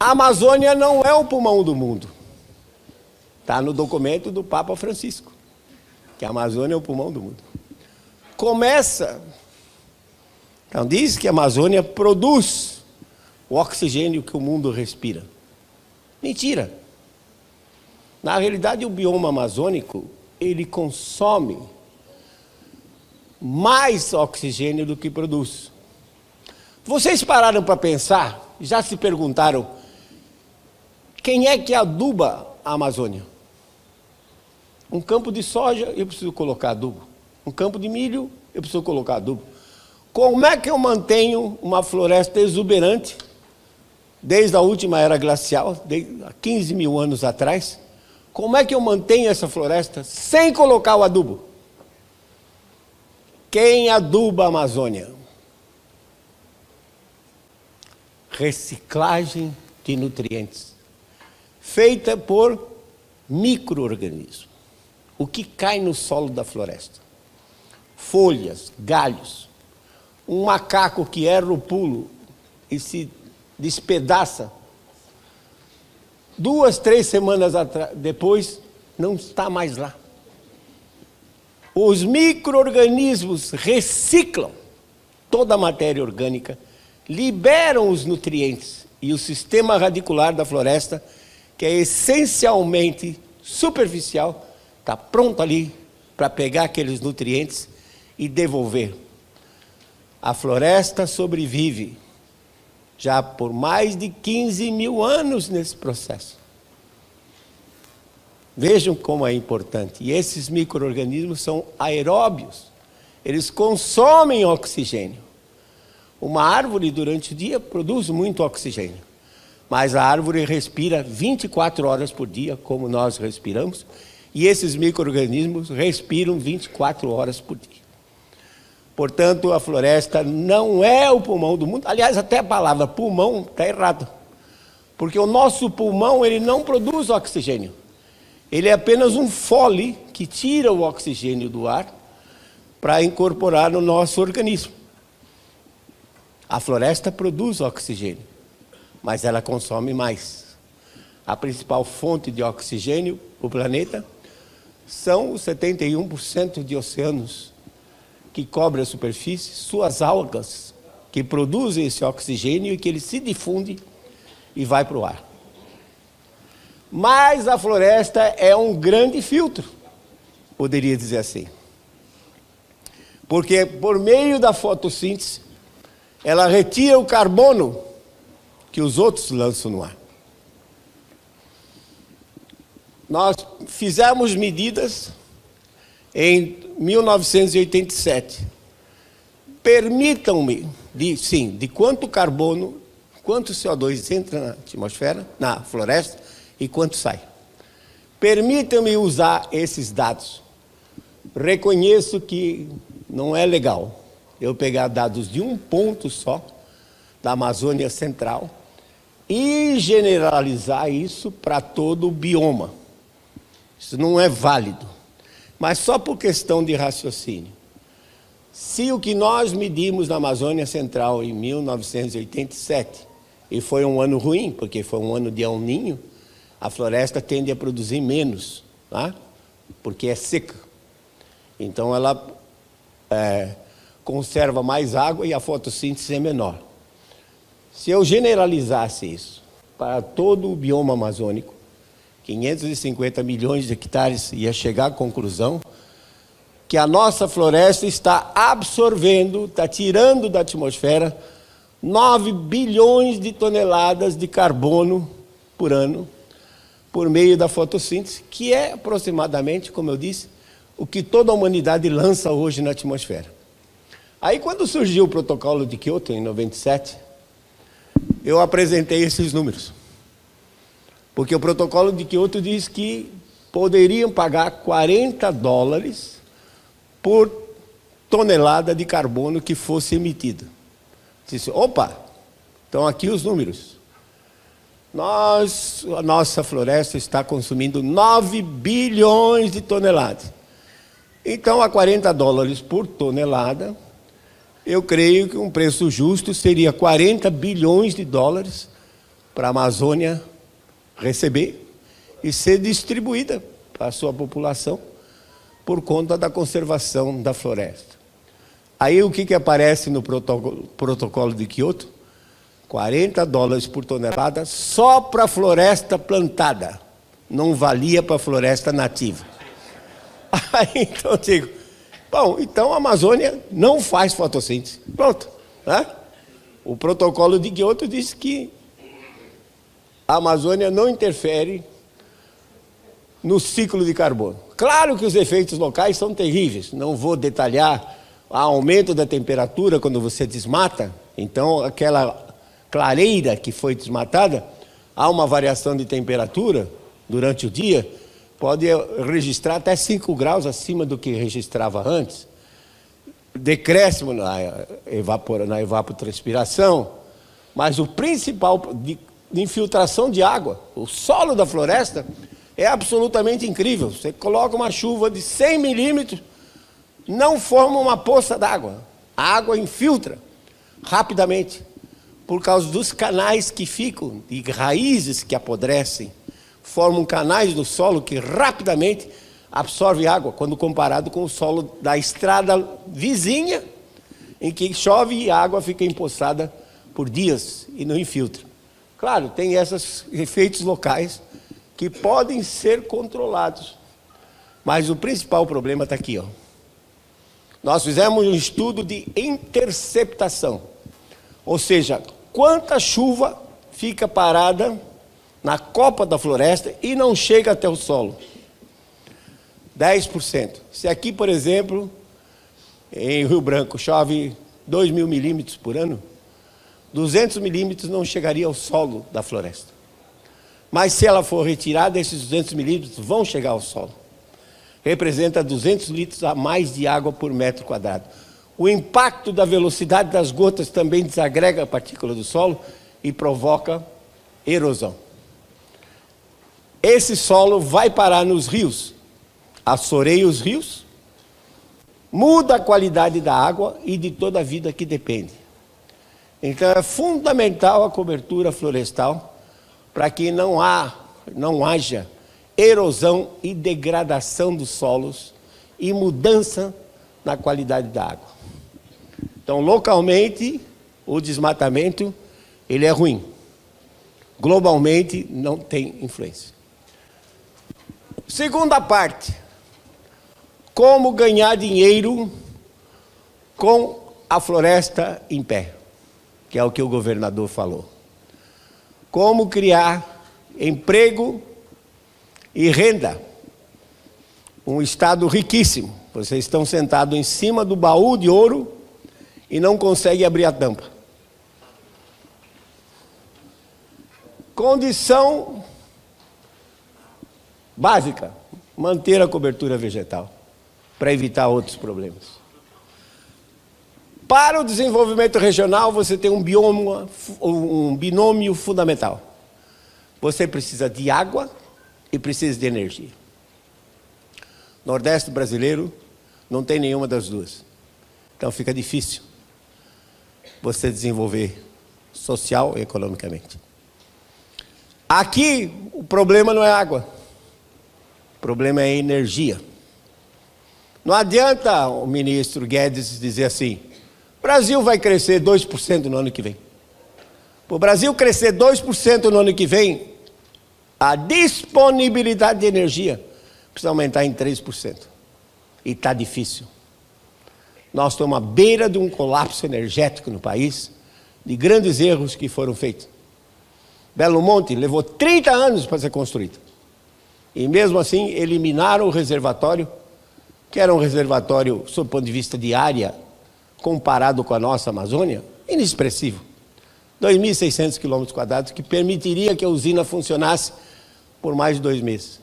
A Amazônia não é o pulmão do mundo. Está no documento do Papa Francisco, que a Amazônia é o pulmão do mundo. Então diz que a Amazônia produz o oxigênio que o mundo respira. Mentira. Na realidade, o bioma amazônico, ele consome mais oxigênio do que produz. Vocês pararam para pensar, já se perguntaram, quem é que aduba a Amazônia? Um campo de soja, eu preciso colocar adubo. Um campo de milho, eu preciso colocar adubo. Como é que eu mantenho uma floresta exuberante, desde a última era glacial, há 15 mil anos atrás? Como é que eu mantenho essa floresta sem colocar o adubo? Quem aduba a Amazônia? Reciclagem de nutrientes, feita por micro-organismos. O que cai no solo da floresta? Folhas, galhos. Um macaco que erra o pulo e se despedaça, 2, 3 semanas depois, não está mais lá. Os micro-organismos reciclam toda a matéria orgânica, liberam os nutrientes, e o sistema radicular da floresta, que é essencialmente superficial, está pronto ali para pegar aqueles nutrientes e devolver. A floresta sobrevive já por mais de 15 mil anos nesse processo. Vejam como é importante. E esses micro-organismos são aeróbios. Eles consomem oxigênio. Uma árvore, durante o dia, produz muito oxigênio. Mas a árvore respira 24 horas por dia, como nós respiramos. E esses micro-organismos respiram 24 horas por dia. Portanto, a floresta não é o pulmão do mundo. Aliás, até a palavra pulmão está errada. Porque o nosso pulmão, ele não produz oxigênio. Ele é apenas um fole que tira o oxigênio do ar para incorporar no nosso organismo. A floresta produz oxigênio, mas ela consome mais. A principal fonte de oxigênio para o planeta são os 71% de oceanos que cobrem a superfície, suas algas que produzem esse oxigênio e que ele se difunde e vai para o ar. Mas a floresta é um grande filtro, poderia dizer assim. Porque por meio da fotossíntese, ela retira o carbono que os outros lançam no ar. Nós fizemos medidas em 1987. Permitam-me, de quanto carbono, quanto CO2 entra na atmosfera, na floresta, e quanto sai. Permitam-me usar esses dados. Reconheço que não é legal eu pegar dados de um ponto só, da Amazônia Central, e generalizar isso para todo o bioma. Isso não é válido. Mas só por questão de raciocínio. Se o que nós medimos na Amazônia Central em 1987, e foi um ano ruim, porque foi um ano de El Niño, a floresta tende a produzir menos, tá? Porque é seca. Então ela conserva mais água e a fotossíntese é menor. Se eu generalizasse isso para todo o bioma amazônico, 550 milhões de hectares, ia chegar à conclusão que a nossa floresta está absorvendo, está tirando da atmosfera 9 bilhões de toneladas de carbono por ano, por meio da fotossíntese, que é aproximadamente, como eu disse, o que toda a humanidade lança hoje na atmosfera. Aí, quando surgiu o protocolo de Kyoto, em 97, eu apresentei esses números. Porque o protocolo de Kyoto diz que poderiam pagar $40 por tonelada de carbono que fosse emitida. Disse, opa, estão aqui os números. A nossa floresta está consumindo 9 bilhões de toneladas. Então, a $40 por tonelada, eu creio que um preço justo seria 40 bilhões de dólares para a Amazônia receber e ser distribuída para a sua população por conta da conservação da floresta. Aí o que aparece no protocolo de Kyoto? $40 por tonelada só para a floresta plantada. Não valia para a floresta nativa. Aí então eu digo, bom, então a Amazônia não faz fotossíntese. Pronto. Né? O protocolo de Kyoto diz que a Amazônia não interfere no ciclo de carbono. Claro que os efeitos locais são terríveis. Não vou detalhar o aumento da temperatura quando você desmata. Então, aquela clareira que foi desmatada, há uma variação de temperatura durante o dia, pode registrar até 5 graus acima do que registrava antes. Decréscimo na evapotranspiração, mas o principal de infiltração de água, o solo da floresta, é absolutamente incrível. Você coloca uma chuva de 100 milímetros, não forma uma poça d'água. A água infiltra rapidamente, por causa dos canais que ficam, e raízes que apodrecem, formam canais no solo que rapidamente absorve água, quando comparado com o solo da estrada vizinha, em que chove e a água fica empoçada por dias e não infiltra. Claro, tem esses efeitos locais que podem ser controlados, mas o principal problema está aqui, ó. Nós fizemos um estudo de interceptação, ou seja, quanta chuva fica parada na copa da floresta e não chega até o solo. 10%. Se aqui, por exemplo, em Rio Branco, chove 2.000 milímetros por ano, 200 milímetros não chegaria ao solo da floresta. Mas se ela for retirada, esses 200 milímetros vão chegar ao solo. Representa 200 litros a mais de água por metro quadrado. O impacto da velocidade das gotas também desagrega a partícula do solo e provoca erosão. Esse solo vai parar nos rios, assoreia os rios, muda a qualidade da água e de toda a vida que depende. Então é fundamental a cobertura florestal para que não haja erosão e degradação dos solos e mudança na qualidade da água. Então, localmente, o desmatamento ele é ruim. Globalmente, não tem influência. Segunda parte, como ganhar dinheiro com a floresta em pé, que é o que o governador falou. Como criar emprego e renda. Um estado riquíssimo. Vocês estão sentados em cima do baú de ouro e não conseguem abrir a tampa. Condição básica, manter a cobertura vegetal, para evitar outros problemas. Para o desenvolvimento regional, você tem um binômio fundamental. Você precisa de água e precisa de energia. Nordeste brasileiro não tem nenhuma das duas. Então fica difícil você desenvolver social e economicamente. Aqui o problema não é água. O problema é energia. Não adianta o ministro Guedes dizer assim: o Brasil vai crescer 2% no ano que vem. Para o Brasil crescer 2% no ano que vem, a disponibilidade de energia precisa aumentar em 3%. E está difícil. Nós estamos à beira de um colapso energético no país, de grandes erros que foram feitos. Belo Monte levou 30 anos para ser construído. E mesmo assim, eliminaram o reservatório, que era um reservatório, sob o ponto de vista de área, comparado com a nossa Amazônia, inexpressivo. 2.600 km², que permitiria que a usina funcionasse por mais de 2 meses.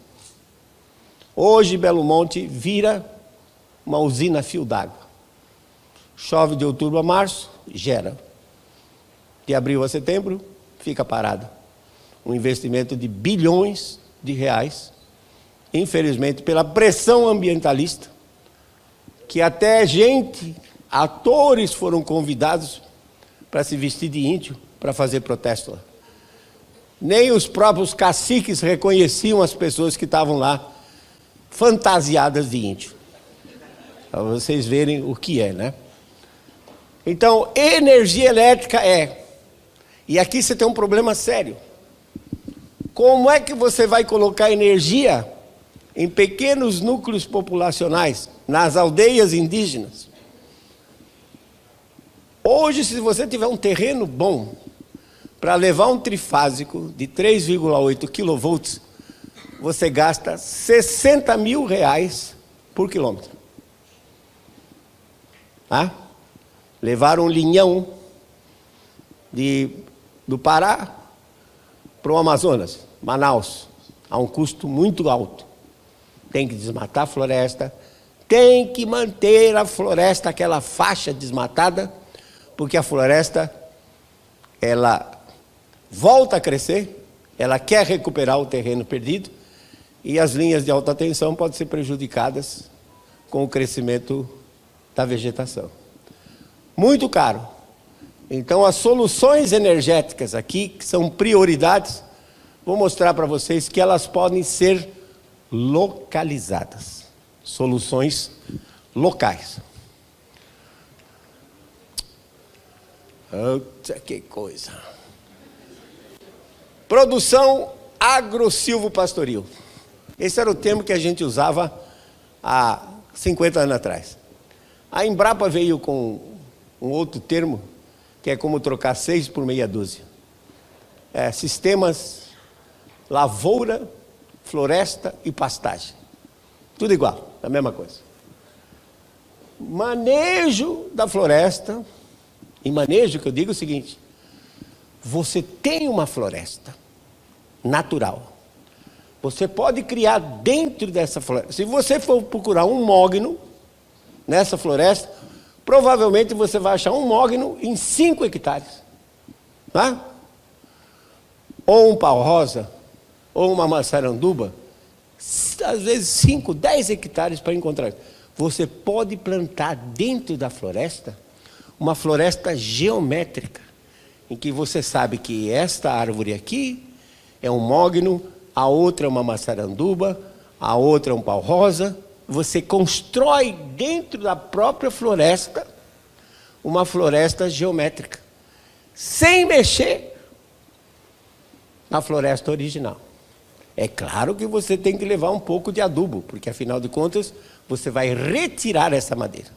Hoje, Belo Monte vira uma usina a fio d'água. Chove de outubro a março, gera. De abril a setembro, fica parada. Um investimento de bilhões de reais, infelizmente, pela pressão ambientalista, que até atores foram convidados para se vestir de índio para fazer protesto lá. Nem os próprios caciques reconheciam as pessoas que estavam lá, fantasiadas de índio. Para vocês verem o que é, né? Então, energia elétrica é. E aqui você tem um problema sério. Como é que você vai colocar energia em pequenos núcleos populacionais, nas aldeias indígenas? Hoje, se você tiver um terreno bom para levar um trifásico de 3,8 kV, você gasta R$60 mil por quilômetro. Tá? Levar um linhão do Pará para o Amazonas, Manaus, a um custo muito alto. Tem que desmatar a floresta, tem que manter a floresta, aquela faixa desmatada, porque a floresta, ela volta a crescer, ela quer recuperar o terreno perdido, e as linhas de alta tensão podem ser prejudicadas com o crescimento da vegetação. Muito caro. Então, as soluções energéticas aqui, que são prioridades, vou mostrar para vocês que elas podem ser localizadas. Soluções locais. Outra que coisa. Produção agro-silvopastoril. Esse era o termo que a gente usava há 50 anos atrás. A Embrapa veio com um outro termo, que é como trocar 6 por meia dúzia. Sistemas lavoura, floresta e pastagem. Tudo igual, a mesma coisa. Manejo da floresta, e manejo que eu digo é o seguinte: você tem uma floresta natural. Você pode criar dentro dessa floresta. Se você for procurar um mogno nessa floresta, provavelmente você vai achar um mogno em 5 hectares. Tá? Ou um pau-rosa, ou uma maçaranduba, às vezes 5, 10 hectares para encontrar. Você pode plantar dentro da floresta uma floresta geométrica, em que você sabe que esta árvore aqui é um mogno, a outra é uma maçaranduba, a outra é um pau-rosa. Você constrói dentro da própria floresta uma floresta geométrica, sem mexer na floresta original. É claro que você tem que levar um pouco de adubo, porque afinal de contas você vai retirar essa madeira.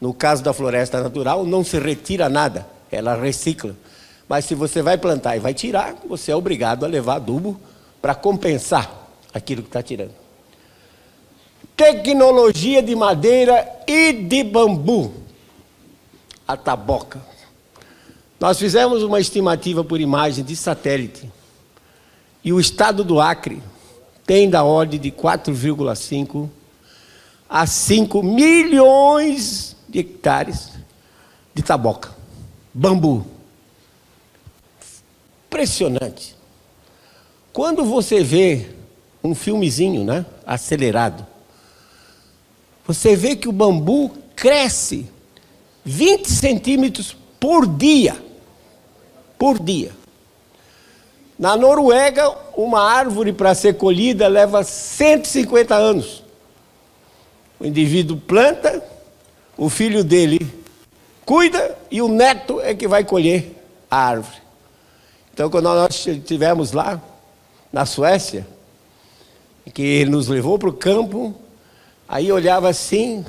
No caso da floresta natural, não se retira nada, ela recicla. Mas se você vai plantar e vai tirar, você é obrigado a levar adubo para compensar aquilo que está tirando. Tecnologia de madeira e de bambu. A taboca. Nós fizemos uma estimativa por imagem de satélite. E o estado do Acre tem da ordem de 4,5 a 5 milhões de hectares de taboca. Bambu. Impressionante. Quando você vê um filmezinho, né, acelerado, você vê que o bambu cresce 20 centímetros por dia. Por dia. Na Noruega, uma árvore para ser colhida leva 150 anos. O indivíduo planta, o filho dele cuida e o neto é que vai colher a árvore. Então, quando nós estivemos lá, na Suécia, que ele nos levou para o campo, aí olhava assim,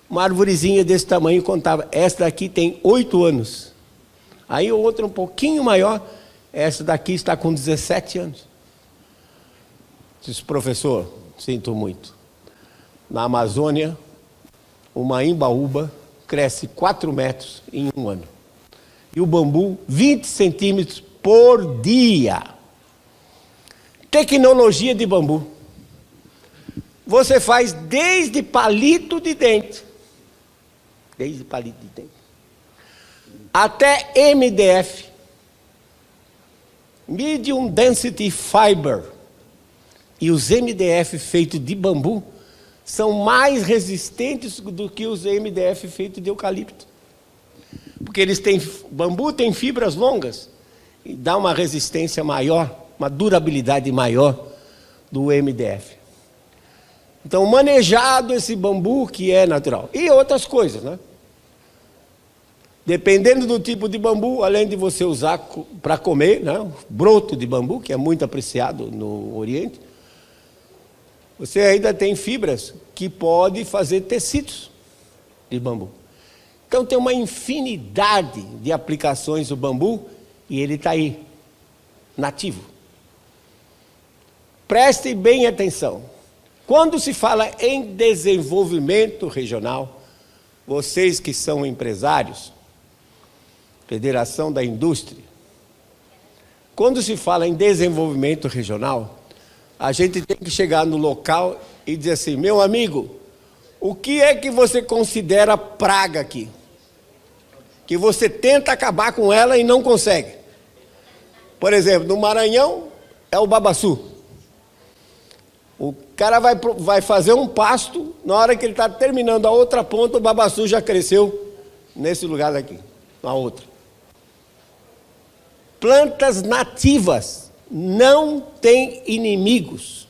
uma arvorezinha desse tamanho e contava, esta daqui tem 8 anos. Aí o outro um pouquinho maior, essa daqui está com 17 anos. Disse, professor, sinto muito. Na Amazônia, uma imbaúba cresce 4 metros em um ano. E o bambu, 20 centímetros por dia. Tecnologia de bambu. Você faz desde palito de dente. Desde palito de dente. Até MDF. Medium Density Fiber. E os MDF feitos de bambu são mais resistentes do que os MDF feitos de eucalipto. Porque eles têm, bambu tem fibras longas e dá uma resistência maior, uma durabilidade maior do MDF. Então, manejado esse bambu que é natural. E outras coisas, né? Dependendo do tipo de bambu, além de você usar para comer, né? Broto de bambu, que é muito apreciado no Oriente, você ainda tem fibras que podem fazer tecidos de bambu. Então tem uma infinidade de aplicações do bambu e ele está aí, nativo. Prestem bem atenção. Quando se fala em desenvolvimento regional, vocês que são empresários, Federação da Indústria, quando se fala em desenvolvimento regional, a gente tem que chegar no local e dizer assim, meu amigo, o que é que você considera praga aqui? Que você tenta acabar com ela e não consegue. Por exemplo, no Maranhão é o babaçu. O cara vai fazer um pasto, na hora que ele está terminando a outra ponta, o babaçu já cresceu nesse lugar daqui, na outra. Plantas nativas não têm inimigos.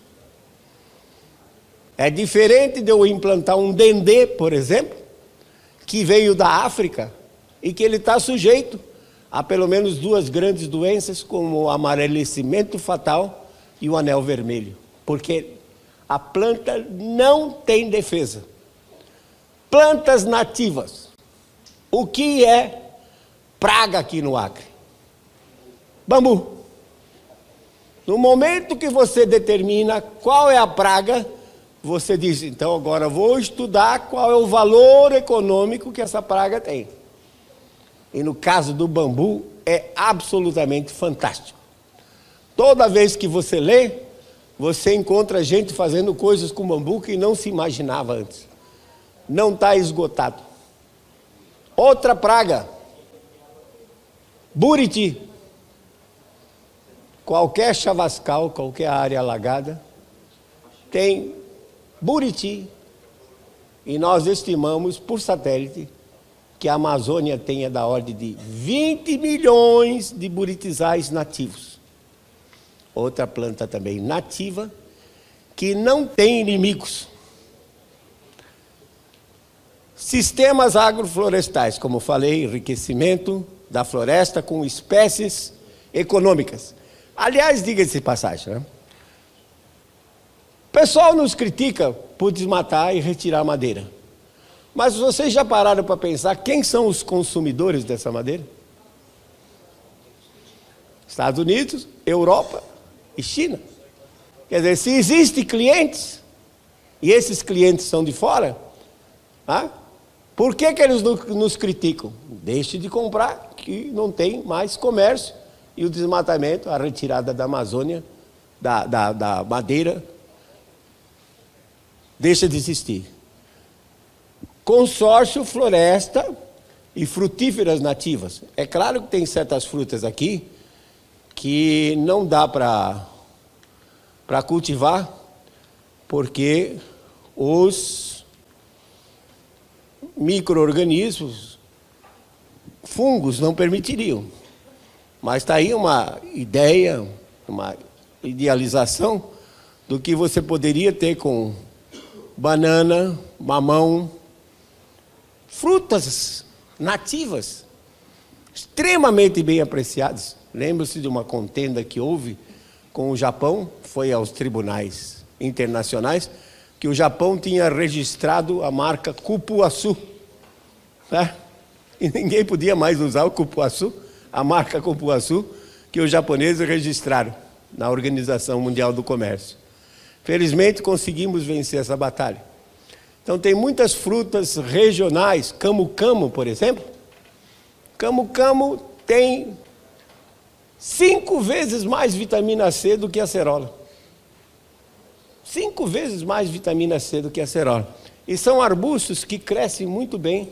É diferente de eu implantar um dendê, por exemplo, que veio da África e que ele está sujeito a pelo menos 2 grandes doenças, como o amarelecimento fatal e o anel vermelho. Porque a planta não tem defesa. Plantas nativas. O que é praga aqui no Acre? Bambu. No momento que você determina qual é a praga, você diz, então agora vou estudar qual é o valor econômico que essa praga tem. E no caso do bambu, é absolutamente fantástico. Toda vez que você lê, você encontra gente fazendo coisas com bambu que não se imaginava antes. Não está esgotado. Outra praga, buriti. Qualquer chavascal, qualquer área alagada, tem buriti. E nós estimamos, por satélite, que a Amazônia tenha da ordem de 20 milhões de buritizais nativos. Outra planta também nativa, que não tem inimigos. Sistemas agroflorestais, como falei, enriquecimento da floresta com espécies econômicas. Aliás, diga-se de passagem, né? O pessoal nos critica por desmatar e retirar madeira. Mas vocês já pararam para pensar quem são os consumidores dessa madeira? Estados Unidos, Europa e China. Quer dizer, se existem clientes, e esses clientes são de fora, por que eles nos criticam? Deixe de comprar, que não tem mais comércio. E o desmatamento, a retirada da Amazônia, da madeira, deixa de existir. Consórcio floresta e frutíferas nativas. É claro que tem certas frutas aqui que não dá para cultivar, porque os micro-organismos, fungos, não permitiriam. Mas está aí uma ideia, uma idealização do que você poderia ter com banana, mamão, frutas nativas, extremamente bem apreciadas. Lembra-se de uma contenda que houve com o Japão, foi aos tribunais internacionais, que o Japão tinha registrado a marca cupuaçu, né? E ninguém podia mais usar o cupuaçu, a marca cupuaçu, que os japoneses registraram na Organização Mundial do Comércio. Felizmente conseguimos vencer essa batalha. Então tem muitas frutas regionais, camu-camu, por exemplo. Camu-camu tem 5 vezes mais vitamina C do que a acerola. 5 vezes mais vitamina C do que a acerola. E são arbustos que crescem muito bem.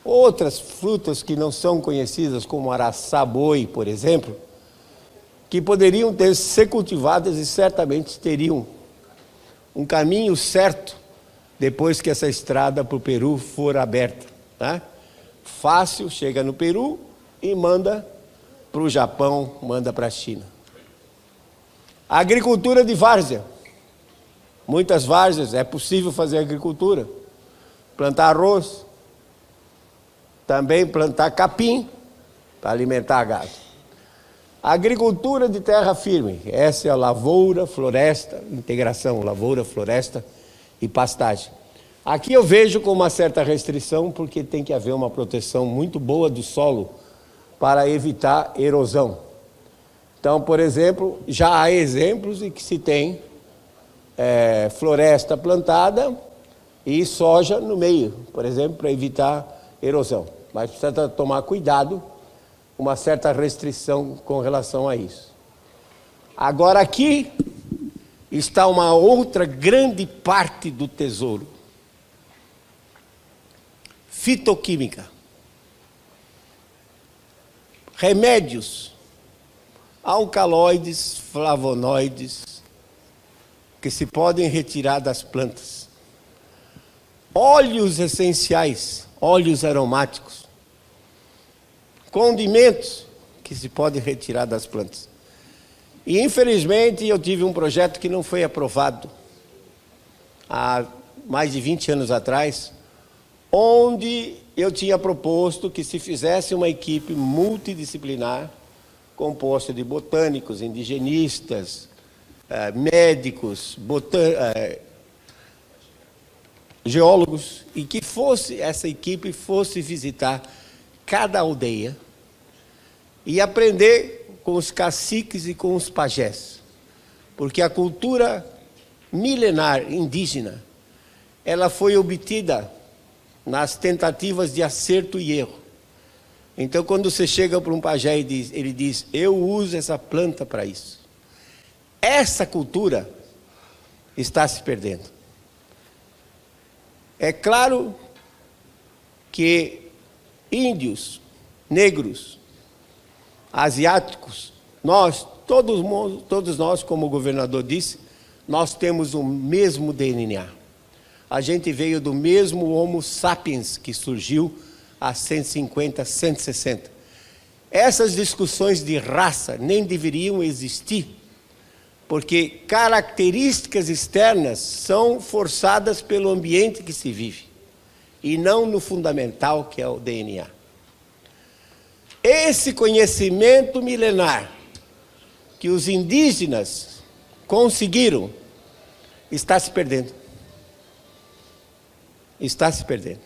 Outras frutas que não são conhecidas, como araçá-boi, por exemplo, que poderiam ser cultivadas e certamente teriam um caminho certo depois que essa estrada para o Peru for aberta, né? Fácil, chega no Peru e manda para o Japão, manda para a China. A agricultura de várzea. Muitas várzeas é possível fazer agricultura. Plantar arroz, também plantar capim para alimentar gado. A agricultura de terra firme, essa é a lavoura, floresta, integração, lavoura, floresta e pastagem. Aqui eu vejo com uma certa restrição, porque tem que haver uma proteção muito boa do solo para evitar erosão. Então, por exemplo, já há exemplos em que se tem floresta plantada e soja no meio, por exemplo, para evitar erosão. Mas precisa tomar cuidado, uma certa restrição com relação a isso. Agora aqui está uma outra grande parte do tesouro. Fitoquímica. Remédios, alcaloides, flavonoides, que se podem retirar das plantas. Óleos essenciais, óleos aromáticos. Condimentos que se podem retirar das plantas. E infelizmente eu tive um projeto que não foi aprovado há mais de 20 anos atrás, onde eu tinha proposto que se fizesse uma equipe multidisciplinar, composta de botânicos, indigenistas, médicos, geólogos, e que essa equipe fosse visitar cada aldeia e aprender com os caciques e com os pajés. Porque a cultura milenar indígena, ela foi obtida nas tentativas de acerto e erro. Então, quando você chega para um pajé e ele diz, eu uso essa planta para isso. Essa cultura está se perdendo. É claro que índios, negros, asiáticos, todos nós, como o governador disse, nós temos o mesmo DNA. A gente veio do mesmo Homo sapiens que surgiu há 150, 160. Essas discussões de raça nem deveriam existir, porque características externas são forçadas pelo ambiente que se vive, e não no fundamental, que é o DNA. Esse conhecimento milenar que os indígenas conseguiram está se perdendo. Está se perdendo.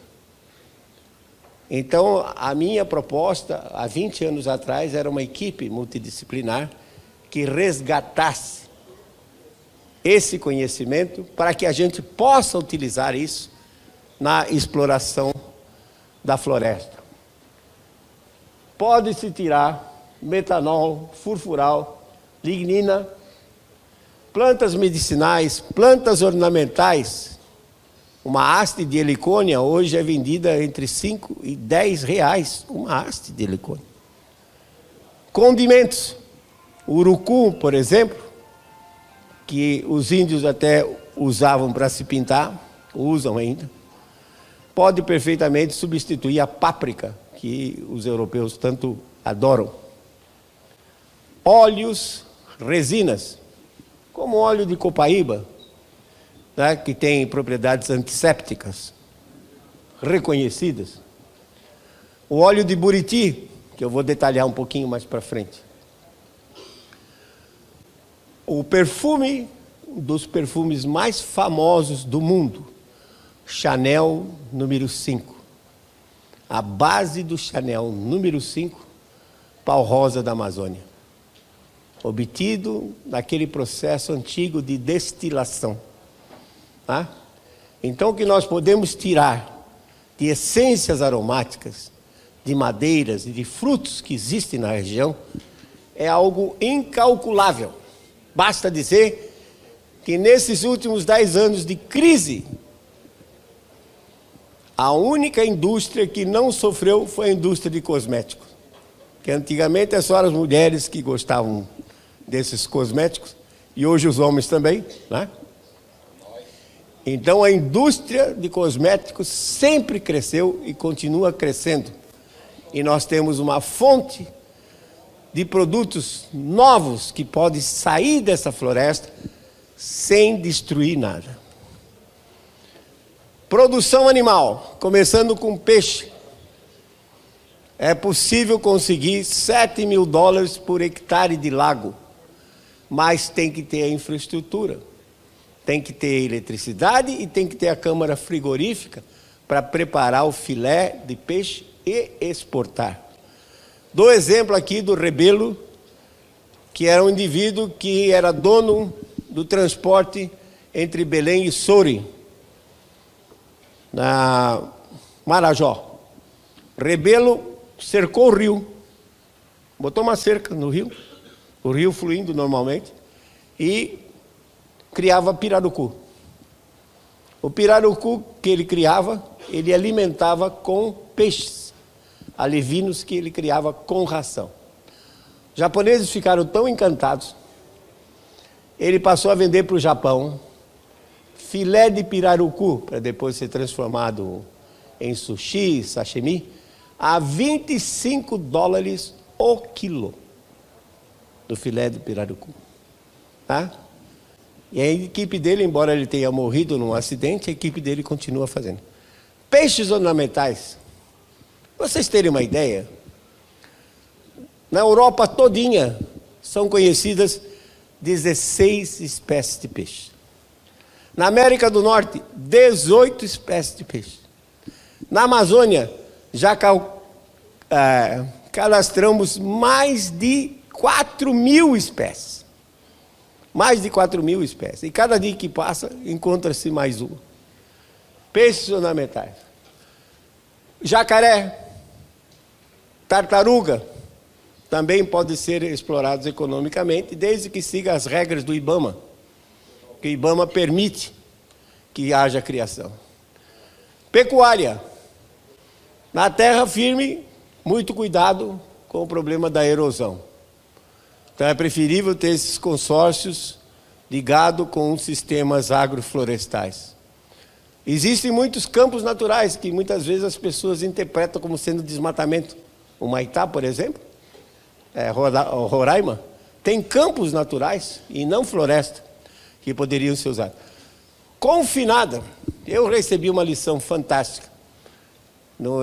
Então, a minha proposta, há 20 anos atrás, era uma equipe multidisciplinar que resgatasse esse conhecimento para que a gente possa utilizar isso na exploração da floresta. Pode-se tirar metanol, furfural, lignina, plantas medicinais, plantas ornamentais. Uma haste de helicônia hoje é vendida entre 5 e 10 reais, uma haste de helicônia. Condimentos, urucum, por exemplo, que os índios até usavam para se pintar, usam ainda, pode perfeitamente substituir a páprica, que os europeus tanto adoram. Óleos, resinas, como o óleo de copaíba, né, que tem propriedades antissépticas reconhecidas. O óleo de buriti, que eu vou detalhar um pouquinho mais para frente. O perfume, um dos perfumes mais famosos do mundo, Chanel número 5. A base do Chanel número 5, pau rosa da Amazônia. Obtido naquele processo antigo de destilação. Tá? Então, o que nós podemos tirar de essências aromáticas, de madeiras e de frutos que existem na região, é algo incalculável. Basta dizer que nesses últimos 10 anos de crise, a única indústria que não sofreu foi a indústria de cosméticos. Que antigamente só eram as mulheres que gostavam desses cosméticos, e hoje os homens também, né? Então a indústria de cosméticos sempre cresceu e continua crescendo. E nós temos uma fonte de produtos novos que podem sair dessa floresta sem destruir nada. Produção animal, começando com peixe. É possível conseguir $7.000 por hectare de lago, mas tem que ter a infraestrutura. Tem que ter eletricidade e tem que ter a câmara frigorífica para preparar o filé de peixe e exportar. Dou exemplo aqui do Rebelo, que era um indivíduo que era dono do transporte entre Belém e Soure, na Marajó. Rebelo cercou o rio, botou uma cerca no rio, o rio fluindo normalmente, e criava pirarucu. O pirarucu que ele criava, ele alimentava com peixes alevinos que ele criava com ração. Os japoneses ficaram tão encantados, ele passou a vender para o Japão filé de pirarucu, para depois ser transformado em sushi, sashimi, a $25 o quilo do filé de pirarucu. Tá? E a equipe dele, embora ele tenha morrido num acidente, a equipe dele continua fazendo. Peixes ornamentais. Para vocês terem uma ideia, na Europa todinha são conhecidas 16 espécies de peixe. Na América do Norte, 18 espécies de peixe. Na Amazônia, já cadastramos mais de 4.000 espécies. Mais de 4.000 espécies. E cada dia que passa, encontra-se mais uma. Peixes ornamentais. Jacaré, tartaruga, também podem ser explorados economicamente, desde que siga as regras do IBAMA, que o IBAMA permite que haja criação. Pecuária. Na terra firme, muito cuidado com o problema da erosão. Então é preferível ter esses consórcios de gado com sistemas agroflorestais. Existem muitos campos naturais que muitas vezes as pessoas interpretam como sendo desmatamento. O Maitá, por exemplo, Roraima, tem campos naturais e não floresta que poderiam ser usados. Confinada, eu recebi uma lição fantástica.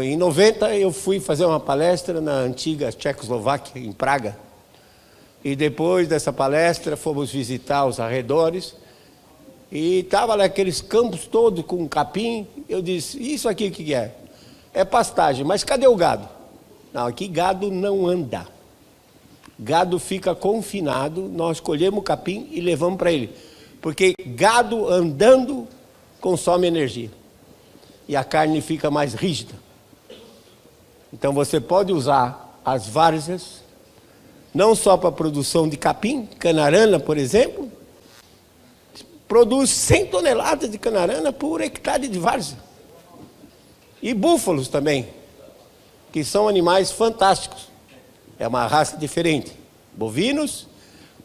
Em 90 eu fui fazer uma palestra na antiga Tchecoslováquia, em Praga. E depois dessa palestra fomos visitar os arredores. E estava lá aqueles campos todos com capim. Eu disse, isso aqui o que é? É pastagem, mas cadê o gado? Não, aqui gado não anda. Gado fica confinado, nós colhemos o capim e levamos para ele. Porque gado andando consome energia. E a carne fica mais rígida. Então você pode usar as várzeas, não só para a produção de capim, canarana, por exemplo, produz 100 toneladas de canarana por hectare de várzea. E búfalos também, que são animais fantásticos. É uma raça diferente. Bovinos,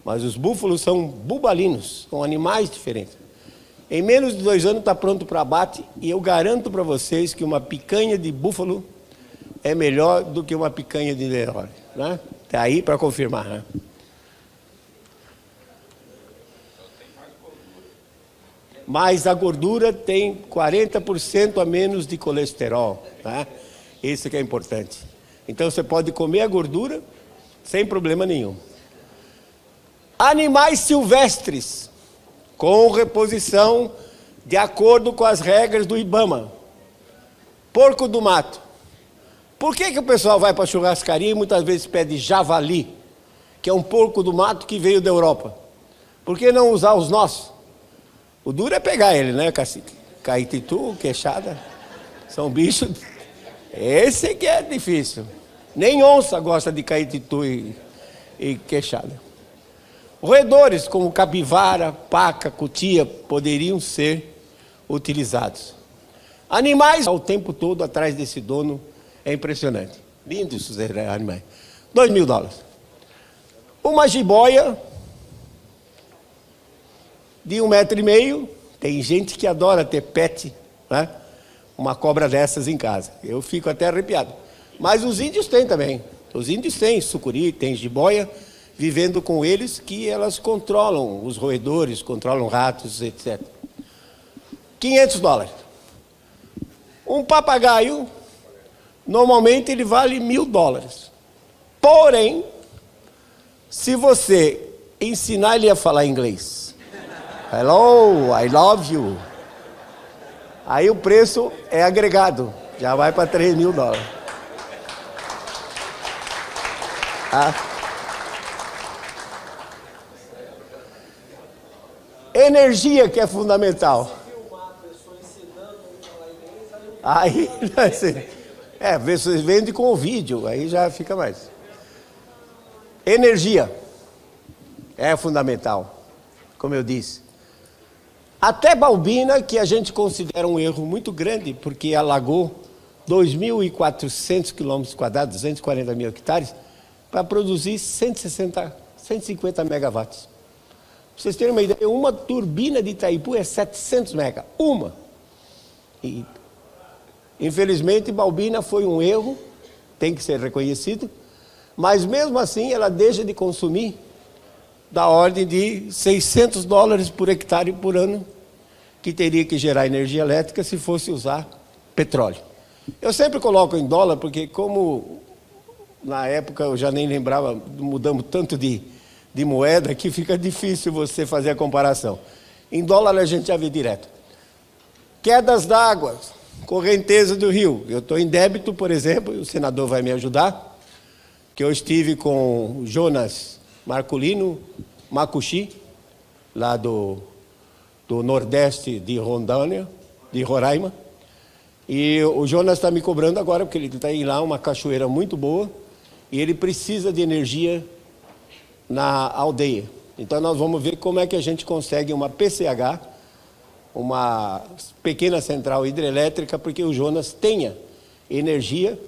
mas os búfalos são bubalinos, são animais diferentes. Em menos de 2 anos está pronto para abate, e eu garanto para vocês que uma picanha de búfalo é melhor do que uma picanha de Nelore. Né? Está aí para confirmar. Né? Mas a gordura tem 40% a menos de colesterol. Tá? Isso que é importante. Então você pode comer a gordura sem problema nenhum. Animais silvestres, com reposição de acordo com as regras do IBAMA. Porco do mato. Por que o pessoal vai para a churrascaria e muitas vezes pede javali, que é um porco do mato que veio da Europa? Por que não usar os nossos? O duro é pegar ele, né, cacique? Caititu, queixada, são bichos. Esse que é difícil. Nem onça gosta de caititu e queixada. Roedores como capivara, paca, cutia poderiam ser utilizados. Animais ao tempo todo atrás desse dono é impressionante. Lindos os animais. $2.000. Uma jiboia de 1,5 metro. Tem gente que adora ter pet, né? Uma cobra dessas em casa. Eu fico até arrepiado. Mas os índios têm também. Os índios têm sucuri, têm jiboia, vivendo com eles, que elas controlam os roedores, controlam ratos, etc. $500. Um papagaio, normalmente ele vale $1.000. Porém, se você ensinar ele a falar inglês, hello, I love you, aí o preço é agregado, já vai para $3.000. Energia que é fundamental. Aí, você vende com o vídeo, aí já fica mais. Energia é fundamental, como eu disse. Até Balbina, que a gente considera um erro muito grande, porque alagou 2.400 quilômetros quadrados, 240 mil hectares, para produzir 150 megawatts. Para vocês terem uma ideia, uma turbina de Itaipu é 700 mega, uma. E, infelizmente, Balbina foi um erro, tem que ser reconhecido, mas mesmo assim ela deixa de consumir da ordem de $600 por hectare por ano, que teria que gerar energia elétrica se fosse usar petróleo. Eu sempre coloco em dólar, porque como na época eu já nem lembrava, mudamos tanto de moeda que fica difícil você fazer a comparação. Em dólar a gente já vê direto. Quedas d'água, correnteza do rio. Eu estou em débito, por exemplo, e o senador vai me ajudar, que eu estive com o Jonas Marculino Macuxi, lá do nordeste de Rondônia, de Roraima. E o Jonas está me cobrando agora, porque ele está em lá, uma cachoeira muito boa, e ele precisa de energia na aldeia. Então nós vamos ver como é que a gente consegue uma PCH, uma pequena central hidrelétrica, porque o Jonas tenha energia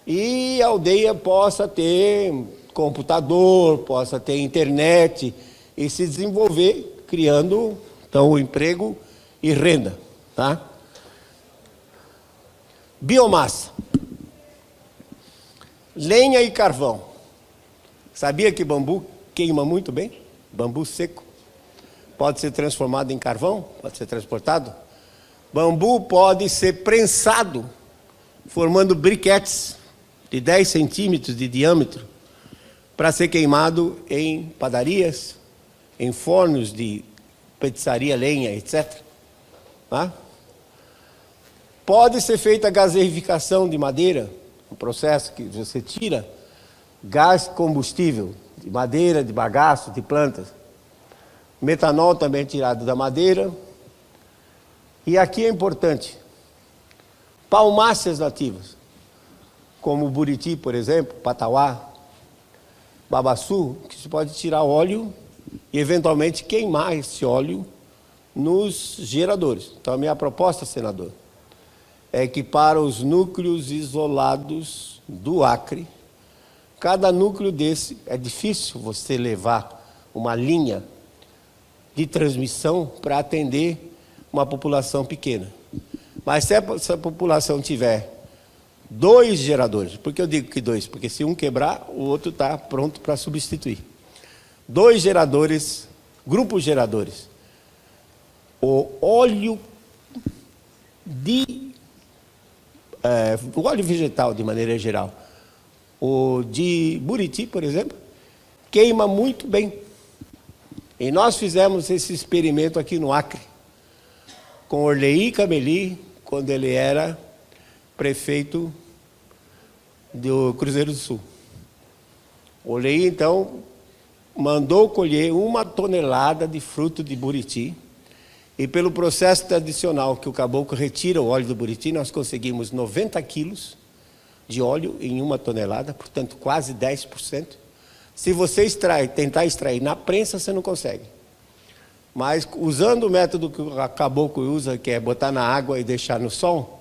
e a aldeia possa ter computador, possa ter internet e se desenvolver, criando então emprego e renda, tá? Biomassa, lenha e carvão. Sabia que bambu queima muito bem? Bambu seco pode ser transformado em carvão, pode ser transportado. Bambu pode ser prensado, formando briquetes de 10 centímetros de diâmetro, para ser queimado em padarias, em fornos de petiçaria, lenha, etc. Tá? Pode ser feita a gaseificação de madeira, um processo que você tira gás combustível de madeira, de bagaço, de plantas. Metanol também é tirado da madeira. E aqui é importante, palmáceas nativas, como o buriti, por exemplo, patauá, babaçu, que se pode tirar óleo e eventualmente queimar esse óleo nos geradores. Então a minha proposta, senador, é que para os núcleos isolados do Acre, cada núcleo desse, é difícil você levar uma linha de transmissão para atender uma população pequena. Mas se essa população tiver 2 geradores, por que eu digo que 2? Porque se um quebrar, o outro está pronto para substituir. 2 geradores, grupos geradores. O óleo o óleo vegetal, de maneira geral, o de buriti, por exemplo, queima muito bem. E nós fizemos esse experimento aqui no Acre, com Orley Cameli, quando ele era prefeito do Cruzeiro do Sul. Orley, então, mandou colher 1 tonelada de fruto de buriti, e pelo processo tradicional que o caboclo retira o óleo do buriti, nós conseguimos 90 quilos de óleo em 1 tonelada, portanto quase 10%. Se você tentar extrair na prensa, você não consegue. Mas usando o método que o caboclo usa, que é botar na água e deixar no sol,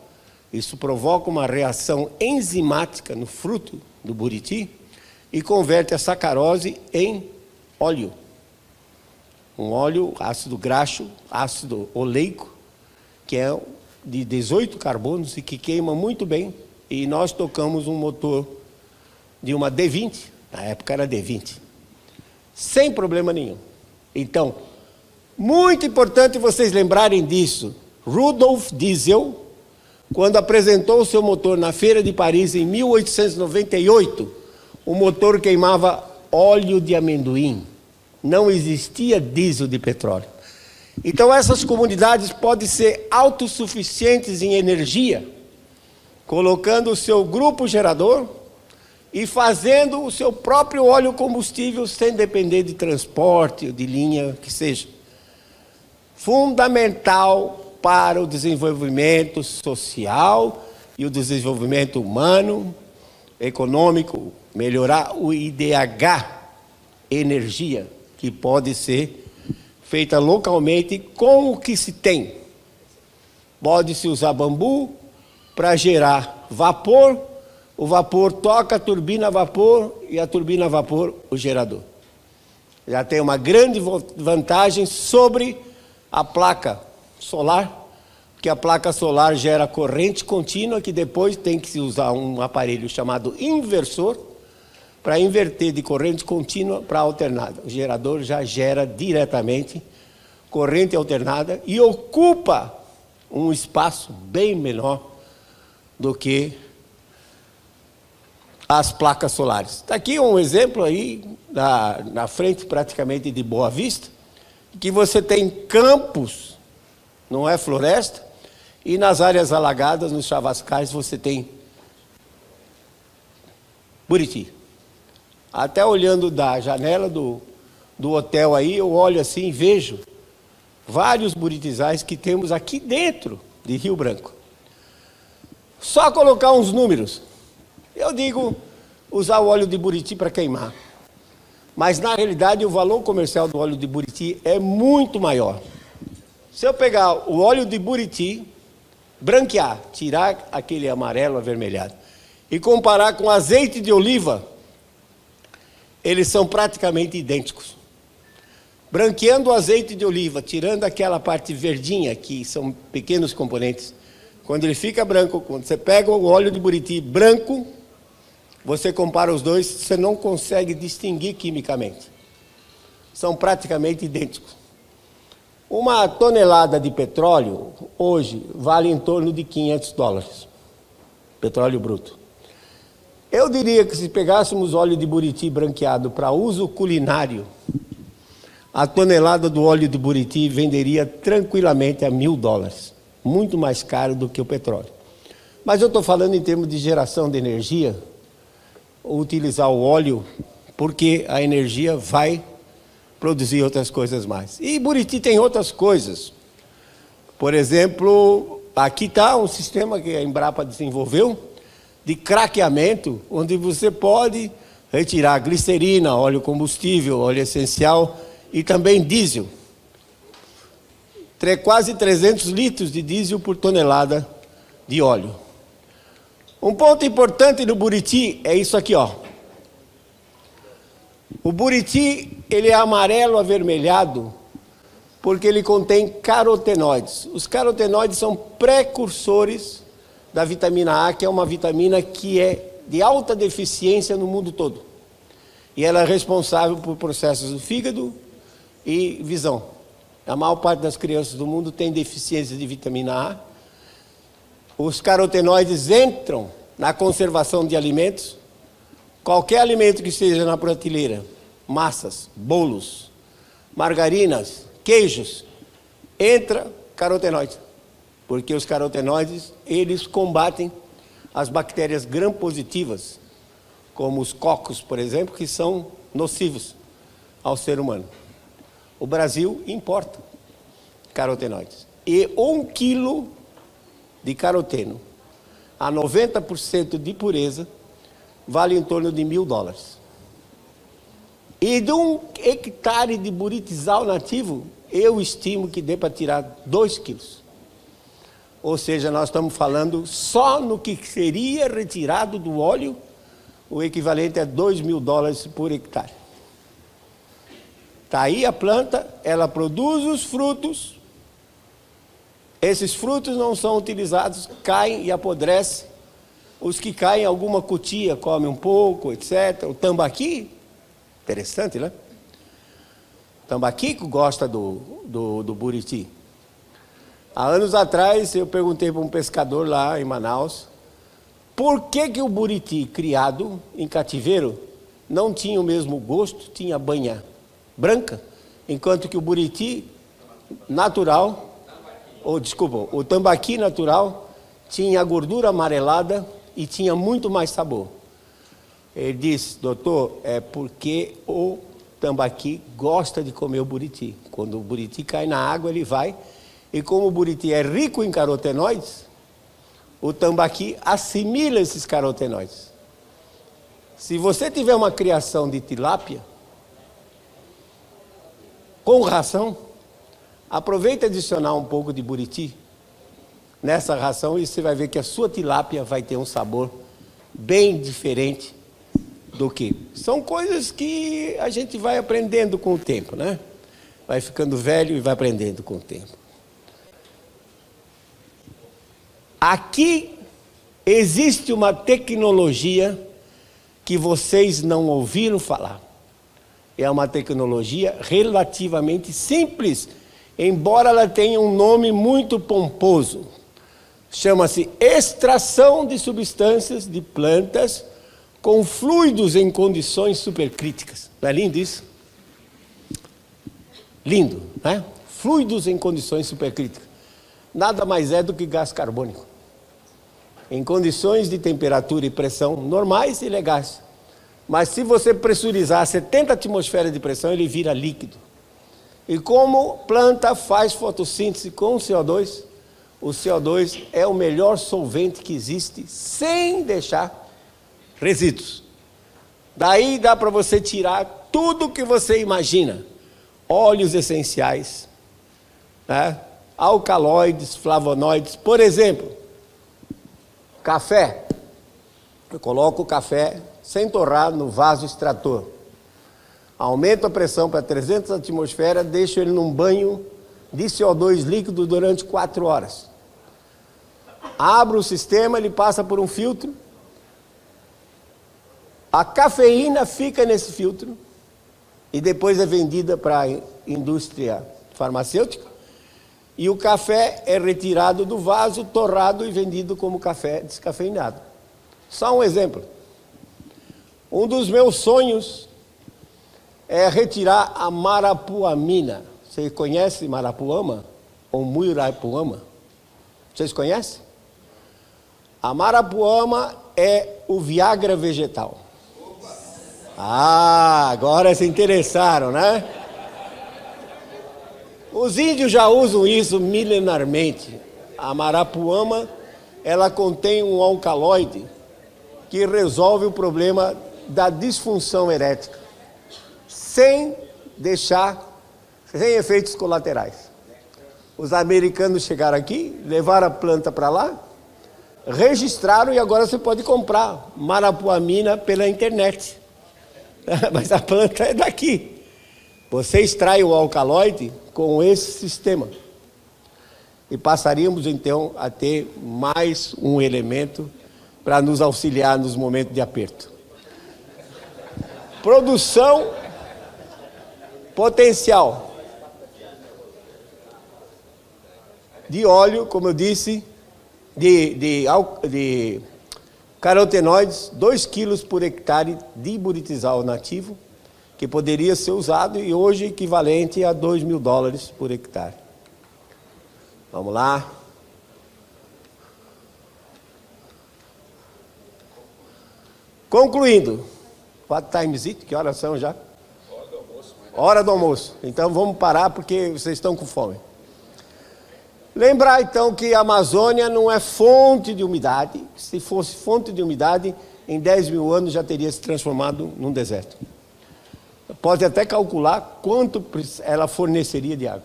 isso provoca uma reação enzimática no fruto do buriti e converte a sacarose em óleo. Um óleo ácido graxo, ácido oleico, que é de 18 carbonos e que queima muito bem. E nós tocamos um motor de uma D20, na época era D20, sem problema nenhum. Então, muito importante vocês lembrarem disso. Rudolf Diesel, quando apresentou o seu motor na Feira de Paris em 1898, o motor queimava óleo de amendoim. Não existia diesel de petróleo. Então, essas comunidades podem ser autossuficientes em energia, colocando o seu grupo gerador e fazendo o seu próprio óleo combustível sem depender de transporte ou de linha, que seja. Fundamental para o desenvolvimento social e o desenvolvimento humano, econômico, melhorar o IDH, energia, que pode ser feita localmente com o que se tem. Pode-se usar bambu para gerar vapor, o vapor toca a turbina a vapor e a turbina a vapor o gerador. Já tem uma grande vantagem sobre a placa solar, porque a placa solar gera corrente contínua, que depois tem que se usar um aparelho chamado inversor, para inverter de corrente contínua para alternada. O gerador já gera diretamente corrente alternada e ocupa um espaço bem menor do que as placas solares. Está aqui um exemplo aí, na frente praticamente de Boa Vista, que você tem campos, não é floresta, e nas áreas alagadas, nos chavascais, você tem Buriti. Até olhando da janela do hotel aí, eu olho assim e vejo vários buritizais que temos aqui dentro de Rio Branco. Só colocar uns números. Eu digo usar o óleo de Buriti para queimar. Mas, na realidade, o valor comercial do óleo de Buriti é muito maior. Se eu pegar o óleo de Buriti, branquear, tirar aquele amarelo avermelhado, e comparar com azeite de oliva, eles são praticamente idênticos. Branqueando o azeite de oliva, tirando aquela parte verdinha, que são pequenos componentes, quando ele fica branco, quando você pega o óleo de Buriti branco, você compara os dois, você não consegue distinguir quimicamente. São praticamente idênticos. Uma tonelada de petróleo, hoje, vale em torno de $500. Petróleo bruto. Eu diria que se pegássemos óleo de Buriti branqueado para uso culinário, a tonelada do óleo de Buriti venderia tranquilamente a $1.000. Muito mais caro do que o petróleo. Mas eu estou falando em termos de geração de energia, utilizar o óleo, porque a energia vai produzir outras coisas mais. E Buriti tem outras coisas. Por exemplo, aqui está um sistema que a Embrapa desenvolveu, de craqueamento, onde você pode retirar glicerina, óleo combustível, óleo essencial e também diesel. Quase 300 litros de diesel por tonelada de óleo. Um ponto importante no Buriti é isso aqui, ó. O Buriti, ele é amarelo avermelhado porque ele contém carotenoides. Os carotenoides são precursores da vitamina A, que é uma vitamina que é de alta deficiência no mundo todo. E ela é responsável por processos do fígado e visão. A maior parte das crianças do mundo tem deficiência de vitamina A. Os carotenoides entram na conservação de alimentos. Qualquer alimento que esteja na prateleira, massas, bolos, margarinas, queijos, entra carotenoide. Porque os carotenoides, eles combatem as bactérias gram-positivas, como os cocos, por exemplo, que são nocivos ao ser humano. O Brasil importa carotenoides. E 1 quilo de caroteno a 90% de pureza vale em torno de $1.000. E de 1 hectare de buritizal nativo, eu estimo que dê para tirar 2 quilos. Ou seja, nós estamos falando só no que seria retirado do óleo, o equivalente a $2.000 por hectare. Está aí a planta, ela produz os frutos, esses frutos não são utilizados, caem e apodrecem. Os que caem em alguma cutia comem um pouco, etc. O tambaqui, interessante, né? O tambaqui gosta do buriti. Há anos atrás eu perguntei para um pescador lá em Manaus, por que o buriti criado em cativeiro não tinha o mesmo gosto, tinha banha branca, enquanto que o buriti natural, o tambaqui natural, tinha a gordura amarelada e tinha muito mais sabor. Ele disse, doutor, é porque o tambaqui gosta de comer o buriti. Quando o buriti cai na água, ele vai, e como o buriti é rico em carotenoides, o tambaqui assimila esses carotenoides. Se você tiver uma criação de tilápia, com ração, aproveita adicionar um pouco de buriti nessa ração e você vai ver que a sua tilápia vai ter um sabor bem diferente do que. São coisas que a gente vai aprendendo com o tempo, né? Vai ficando velho e vai aprendendo com o tempo. Aqui existe uma tecnologia que vocês não ouviram falar. É uma tecnologia relativamente simples, embora ela tenha um nome muito pomposo. Chama-se extração de substâncias de plantas com fluidos em condições supercríticas. Não é lindo isso? Lindo, né? Fluidos em condições supercríticas. Nada mais é do que gás carbônico. Em condições de temperatura e pressão normais e legais. Mas se você pressurizar 70 atmosferas de pressão, ele vira líquido. E como planta faz fotossíntese com CO2, o CO2 é o melhor solvente que existe, sem deixar resíduos. Daí dá para você tirar tudo que você imagina. Óleos essenciais, né? Alcaloides, flavonoides. Por exemplo, café. Eu coloco o café sem torrar no vaso extrator. Aumento a pressão para 300 atmosferas, deixo ele num banho de CO2 líquido durante 4 horas. Abro o sistema, ele passa por um filtro. A cafeína fica nesse filtro e depois é vendida para a indústria farmacêutica. E o café é retirado do vaso, torrado e vendido como café descafeinado. Só um exemplo. Um dos meus sonhos é retirar a marapuamina. Você conhece marapuama? Ou muirapuama? Vocês conhecem? A marapuama é o Viagra vegetal. Ah, agora se interessaram, né? Os índios já usam isso milenarmente. A marapuama, ela contém um alcaloide que resolve o problema da disfunção erétil, sem efeitos colaterais. Os americanos chegaram aqui, levaram a planta para lá, registraram e agora você pode comprar marapuamina pela internet. Mas a planta é daqui. Você extrai o alcaloide com esse sistema. E passaríamos então a ter mais um elemento para nos auxiliar nos momentos de aperto. Produção potencial de óleo, como eu disse, de carotenoides, 2 quilos por hectare de buritizal nativo, que poderia ser usado e hoje equivalente a $2.000 por hectare. Vamos lá. Concluindo. What time is it? Que horas são já? Hora do almoço. Hora do almoço. Então vamos parar porque vocês estão com fome. Lembrar então que a Amazônia não é fonte de umidade. Se fosse fonte de umidade, em 10.000 anos já teria se transformado num deserto. Pode até calcular quanto ela forneceria de água.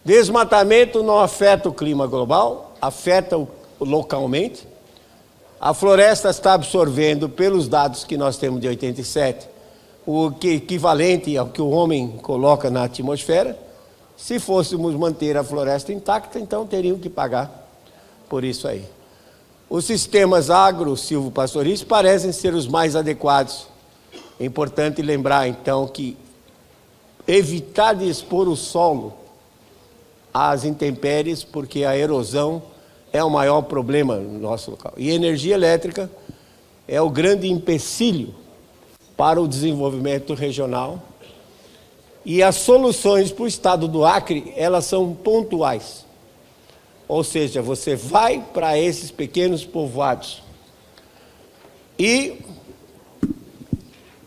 Desmatamento não afeta o clima global, afeta localmente. A floresta está absorvendo, pelos dados que nós temos de 87, o que equivalente ao que o homem coloca na atmosfera. Se fôssemos manter a floresta intacta, então teriam que pagar por isso aí. Os sistemas agro-silvopastorícolas parecem ser os mais adequados. É importante lembrar, então, que evitar de expor o solo às intempéries, porque a erosão é o maior problema no nosso local. E a energia elétrica é o grande empecilho para o desenvolvimento regional. E as soluções para o estado do Acre, elas são pontuais. Ou seja, você vai para esses pequenos povoados e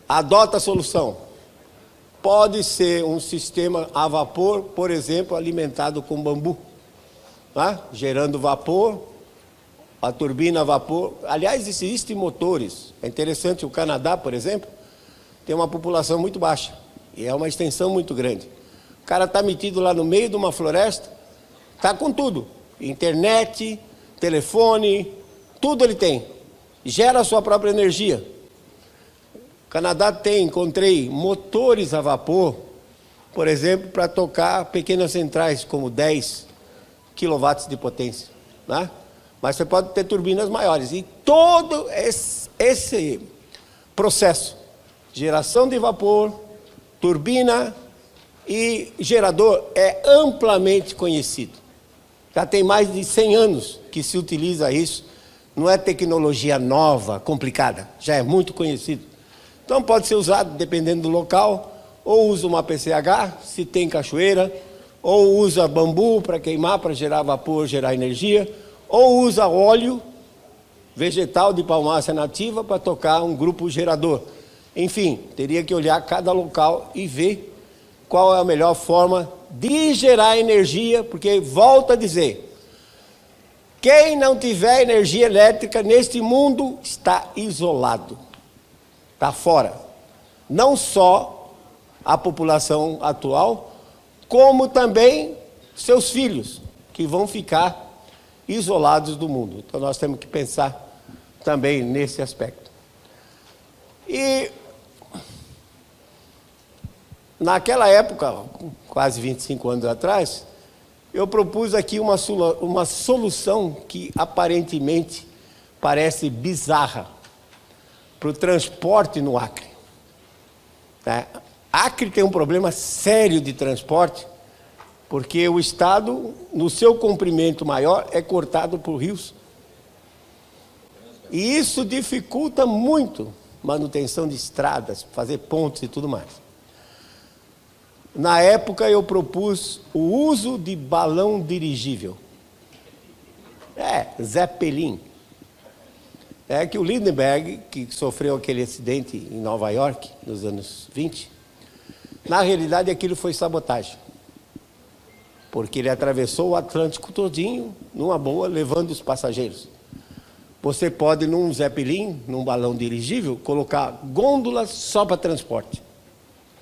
adota a solução. Pode ser um sistema a vapor, por exemplo, alimentado com bambu, né? Gerando vapor, a turbina a vapor. Aliás, existem motores. É interessante, o Canadá, por exemplo, tem uma população muito baixa e é uma extensão muito grande. O cara está metido lá no meio de uma floresta, está com tudo. Internet, telefone, tudo ele tem. Gera a sua própria energia. O Canadá encontrei motores a vapor, por exemplo, para tocar pequenas centrais, como 10 kW de potência, né? Mas você pode ter turbinas maiores. E todo esse processo, geração de vapor, turbina e gerador, é amplamente conhecido. Já tem mais de 100 anos que se utiliza isso. Não é tecnologia nova, complicada, já é muito conhecido. Então pode ser usado, dependendo do local, ou usa uma PCH, se tem cachoeira, ou usa bambu para queimar, para gerar vapor, gerar energia, ou usa óleo vegetal de palmácea nativa para tocar um grupo gerador. Enfim, teria que olhar cada local e ver qual é a melhor forma de gerar energia, porque, volto a dizer, quem não tiver energia elétrica neste mundo está isolado. Está fora. Não só a população atual, como também seus filhos, que vão ficar isolados do mundo. Então nós temos que pensar também nesse aspecto. E naquela época, quase 25 anos atrás, eu propus aqui uma solução que aparentemente parece bizarra para o transporte no Acre. Acre tem um problema sério de transporte, porque o estado, no seu comprimento maior, é cortado por rios. E isso dificulta muito a manutenção de estradas, fazer pontes e tudo mais. Na época eu propus o uso de balão dirigível. Zeppelin. É que o Lindbergh, que sofreu aquele acidente em Nova York, nos anos 20, na realidade aquilo foi sabotagem. Porque ele atravessou o Atlântico todinho, numa boa, levando os passageiros. Você pode, num Zeppelin, num balão dirigível, colocar gôndolas só para transporte.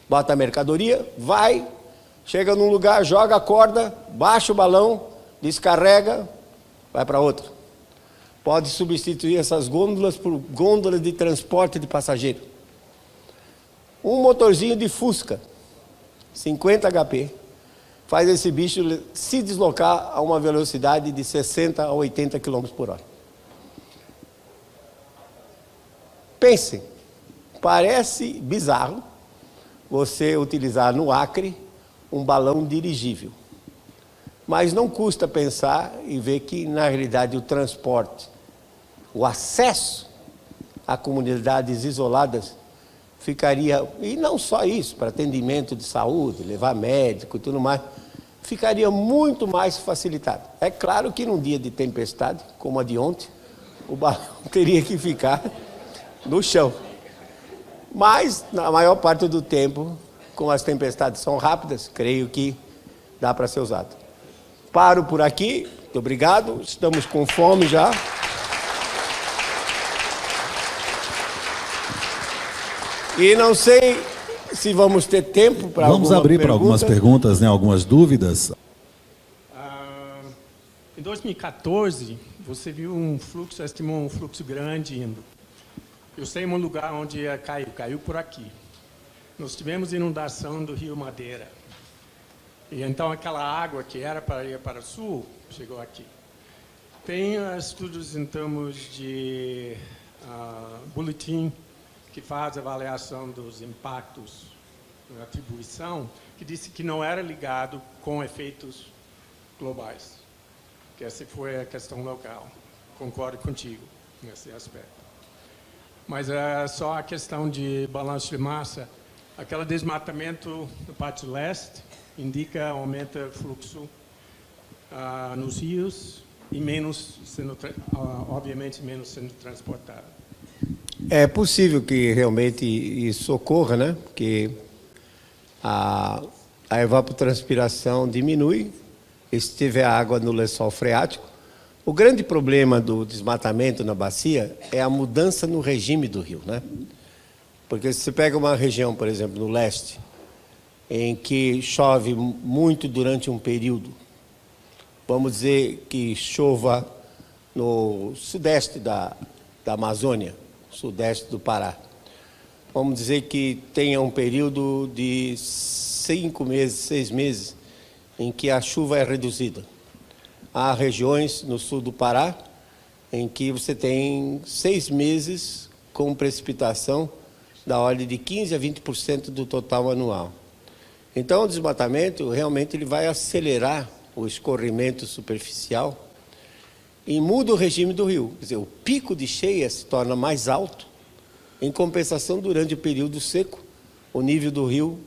Bota a mercadoria, vai, chega num lugar, joga a corda, baixa o balão, descarrega, vai para outro. Pode substituir essas gôndolas por gôndolas de transporte de passageiro. Um motorzinho de Fusca, 50 HP, faz esse bicho se deslocar a uma velocidade de 60 a 80 km por hora. Pensem, parece bizarro você utilizar no Acre um balão dirigível. Mas não custa pensar e ver que, na realidade, o transporte, o acesso a comunidades isoladas ficaria, e não só isso, para atendimento de saúde, levar médico e tudo mais, ficaria muito mais facilitado. É claro que num dia de tempestade, como a de ontem, o balão teria que ficar no chão. Mas, na maior parte do tempo, como as tempestades são rápidas, creio que dá para ser usado. Paro por aqui, muito obrigado, estamos com fome já. E não sei se vamos ter tempo para algumas perguntas. Vamos abrir para algumas perguntas, né, algumas dúvidas. Em 2014, você viu um fluxo, estimou um fluxo grande indo. Eu sei um lugar onde caiu por aqui. Nós tivemos inundação do Rio Madeira. E então aquela água que era para ir para o sul, chegou aqui. Tem estudos em termos de boletim que faz avaliação dos impactos na atribuição, que disse que não era ligado com efeitos globais, que essa foi a questão local. Concordo contigo nesse aspecto. Mas é só a questão de balanço de massa. Aquele desmatamento na parte leste indica aumenta o fluxo nos rios e menos sendo, obviamente, menos sendo transportado. É possível que realmente isso ocorra, né? Porque a evapotranspiração diminui, e se tiver água no lençol freático. O grande problema do desmatamento na bacia é a mudança no regime do rio, né? Porque se você pega uma região, por exemplo, no leste, em que chove muito durante um período, vamos dizer que chova no sudeste da Amazônia, sudeste do Pará. Vamos dizer que tenha um período de 5 meses, 6 meses, em que a chuva é reduzida. Há regiões no sul do Pará em que você tem 6 meses com precipitação da ordem de 15% a 20% do total anual. Então, o desmatamento, realmente, ele vai acelerar o escorrimento superficial e muda o regime do rio. Quer dizer, o pico de cheia se torna mais alto, em compensação, durante o período seco, o nível do rio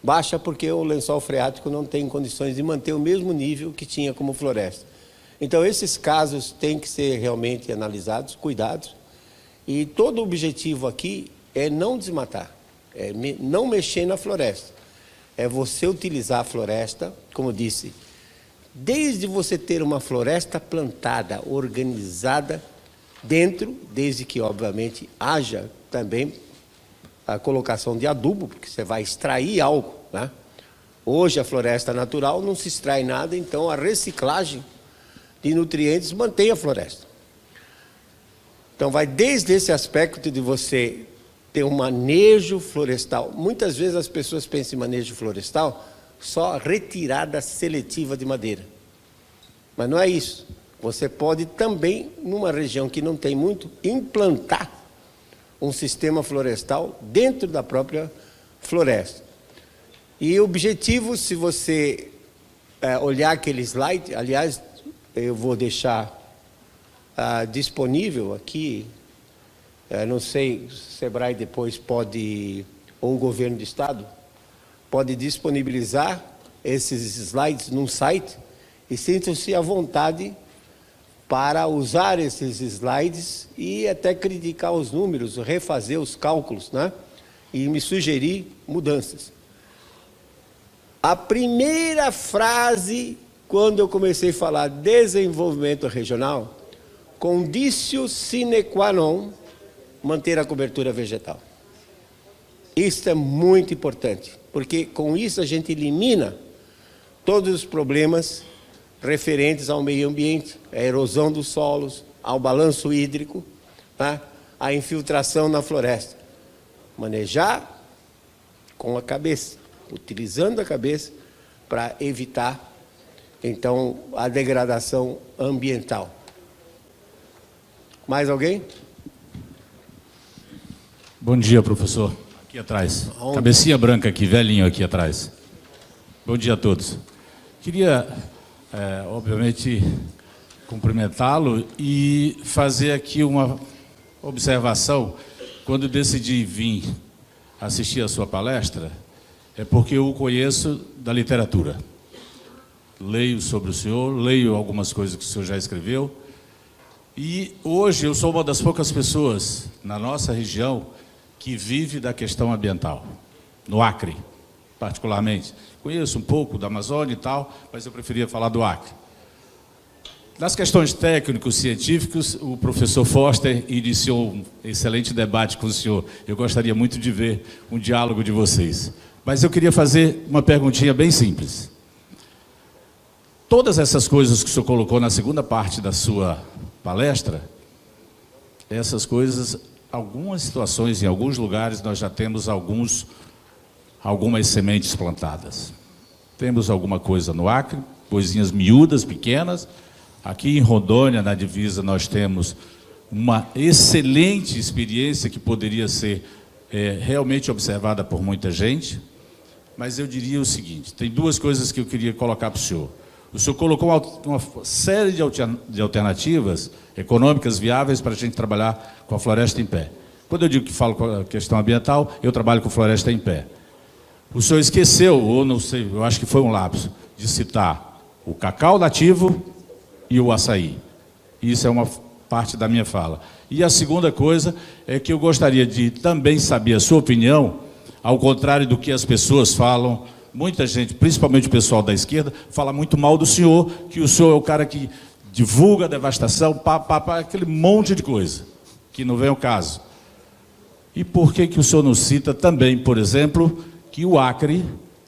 baixa porque o lençol freático não tem condições de manter o mesmo nível que tinha como floresta. Então, esses casos têm que ser realmente analisados, cuidados, e todo o objetivo aqui é não desmatar, é não mexer na floresta. É você utilizar a floresta, como eu disse, desde você ter uma floresta plantada, organizada dentro, desde que, obviamente, haja também a colocação de adubo, porque você vai extrair algo, né? Hoje, a floresta natural não se extrai nada, então a reciclagem de nutrientes mantém a floresta. Então, vai desde esse aspecto de você ter um manejo florestal. Muitas vezes as pessoas pensam em manejo florestal só retirada seletiva de madeira. Mas não é isso. Você pode também, numa região que não tem muito, implantar um sistema florestal dentro da própria floresta. E o objetivo, se você olhar aquele slide, aliás, eu vou deixar disponível aqui, não sei, o Sebrae depois pode, ou o governo do estado, pode disponibilizar esses slides num site e sintam-se à vontade para usar esses slides e até criticar os números, refazer os cálculos, né? E me sugerir mudanças. A primeira frase, quando eu comecei a falar desenvolvimento regional, condício sine qua non, manter a cobertura vegetal. Isso é muito importante, porque com isso a gente elimina todos os problemas referentes ao meio ambiente, à erosão dos solos, ao balanço hídrico, tá? À infiltração na floresta. Manejar com a cabeça, utilizando a cabeça para evitar, então, a degradação ambiental. Mais alguém? Bom dia, professor. Aqui atrás. Cabecinha branca aqui, velhinho aqui atrás. Bom dia a todos. Queria, obviamente, cumprimentá-lo e fazer aqui uma observação. Quando decidi vir assistir a sua palestra, é porque eu o conheço da literatura. Leio sobre o senhor, leio algumas coisas que o senhor já escreveu. E hoje eu sou uma das poucas pessoas na nossa região que vive da questão ambiental, no Acre, particularmente. Conheço um pouco da Amazônia e tal, mas eu preferia falar do Acre. Nas questões técnicos, científicos, o professor Foster iniciou um excelente debate com o senhor. Eu gostaria muito de ver um diálogo de vocês. Mas eu queria fazer uma perguntinha bem simples. Todas essas coisas que o senhor colocou na segunda parte da sua palestra, essas coisas, algumas situações, em alguns lugares, nós já temos algumas sementes plantadas. Temos alguma coisa no Acre, coisinhas miúdas, pequenas, Aqui em Rondônia, na divisa, nós temos uma excelente experiência que poderia ser realmente observada por muita gente, mas eu diria o seguinte, tem duas coisas que eu queria colocar para o senhor. O senhor colocou uma série de alternativas econômicas viáveis para a gente trabalhar com a floresta em pé. Quando eu digo que falo com a questão ambiental, eu trabalho com floresta em pé. O senhor esqueceu, ou não sei, eu acho que foi um lapso, de citar o cacau nativo e o açaí. Isso é uma parte da minha fala. E a segunda coisa é que eu gostaria de também saber a sua opinião, ao contrário do que as pessoas falam. Muita gente, principalmente o pessoal da esquerda, fala muito mal do senhor, que o senhor é o cara que divulga a devastação, aquele monte de coisa, que não vem ao caso. E por que o senhor não cita também, por exemplo, que o Acre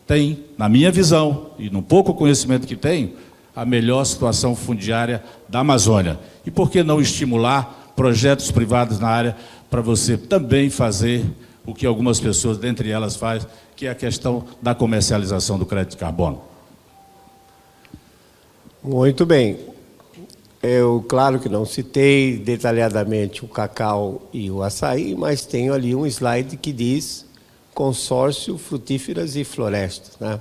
tem, na minha visão, e no pouco conhecimento que tenho, a melhor situação fundiária da Amazônia? E por que não estimular projetos privados na área para você também fazer o que algumas pessoas, dentre elas, fazem, que é a questão da comercialização do crédito de carbono? Muito bem. Eu, claro que não citei detalhadamente o cacau e o açaí, mas tenho ali um slide que diz consórcio frutíferas e florestas, né?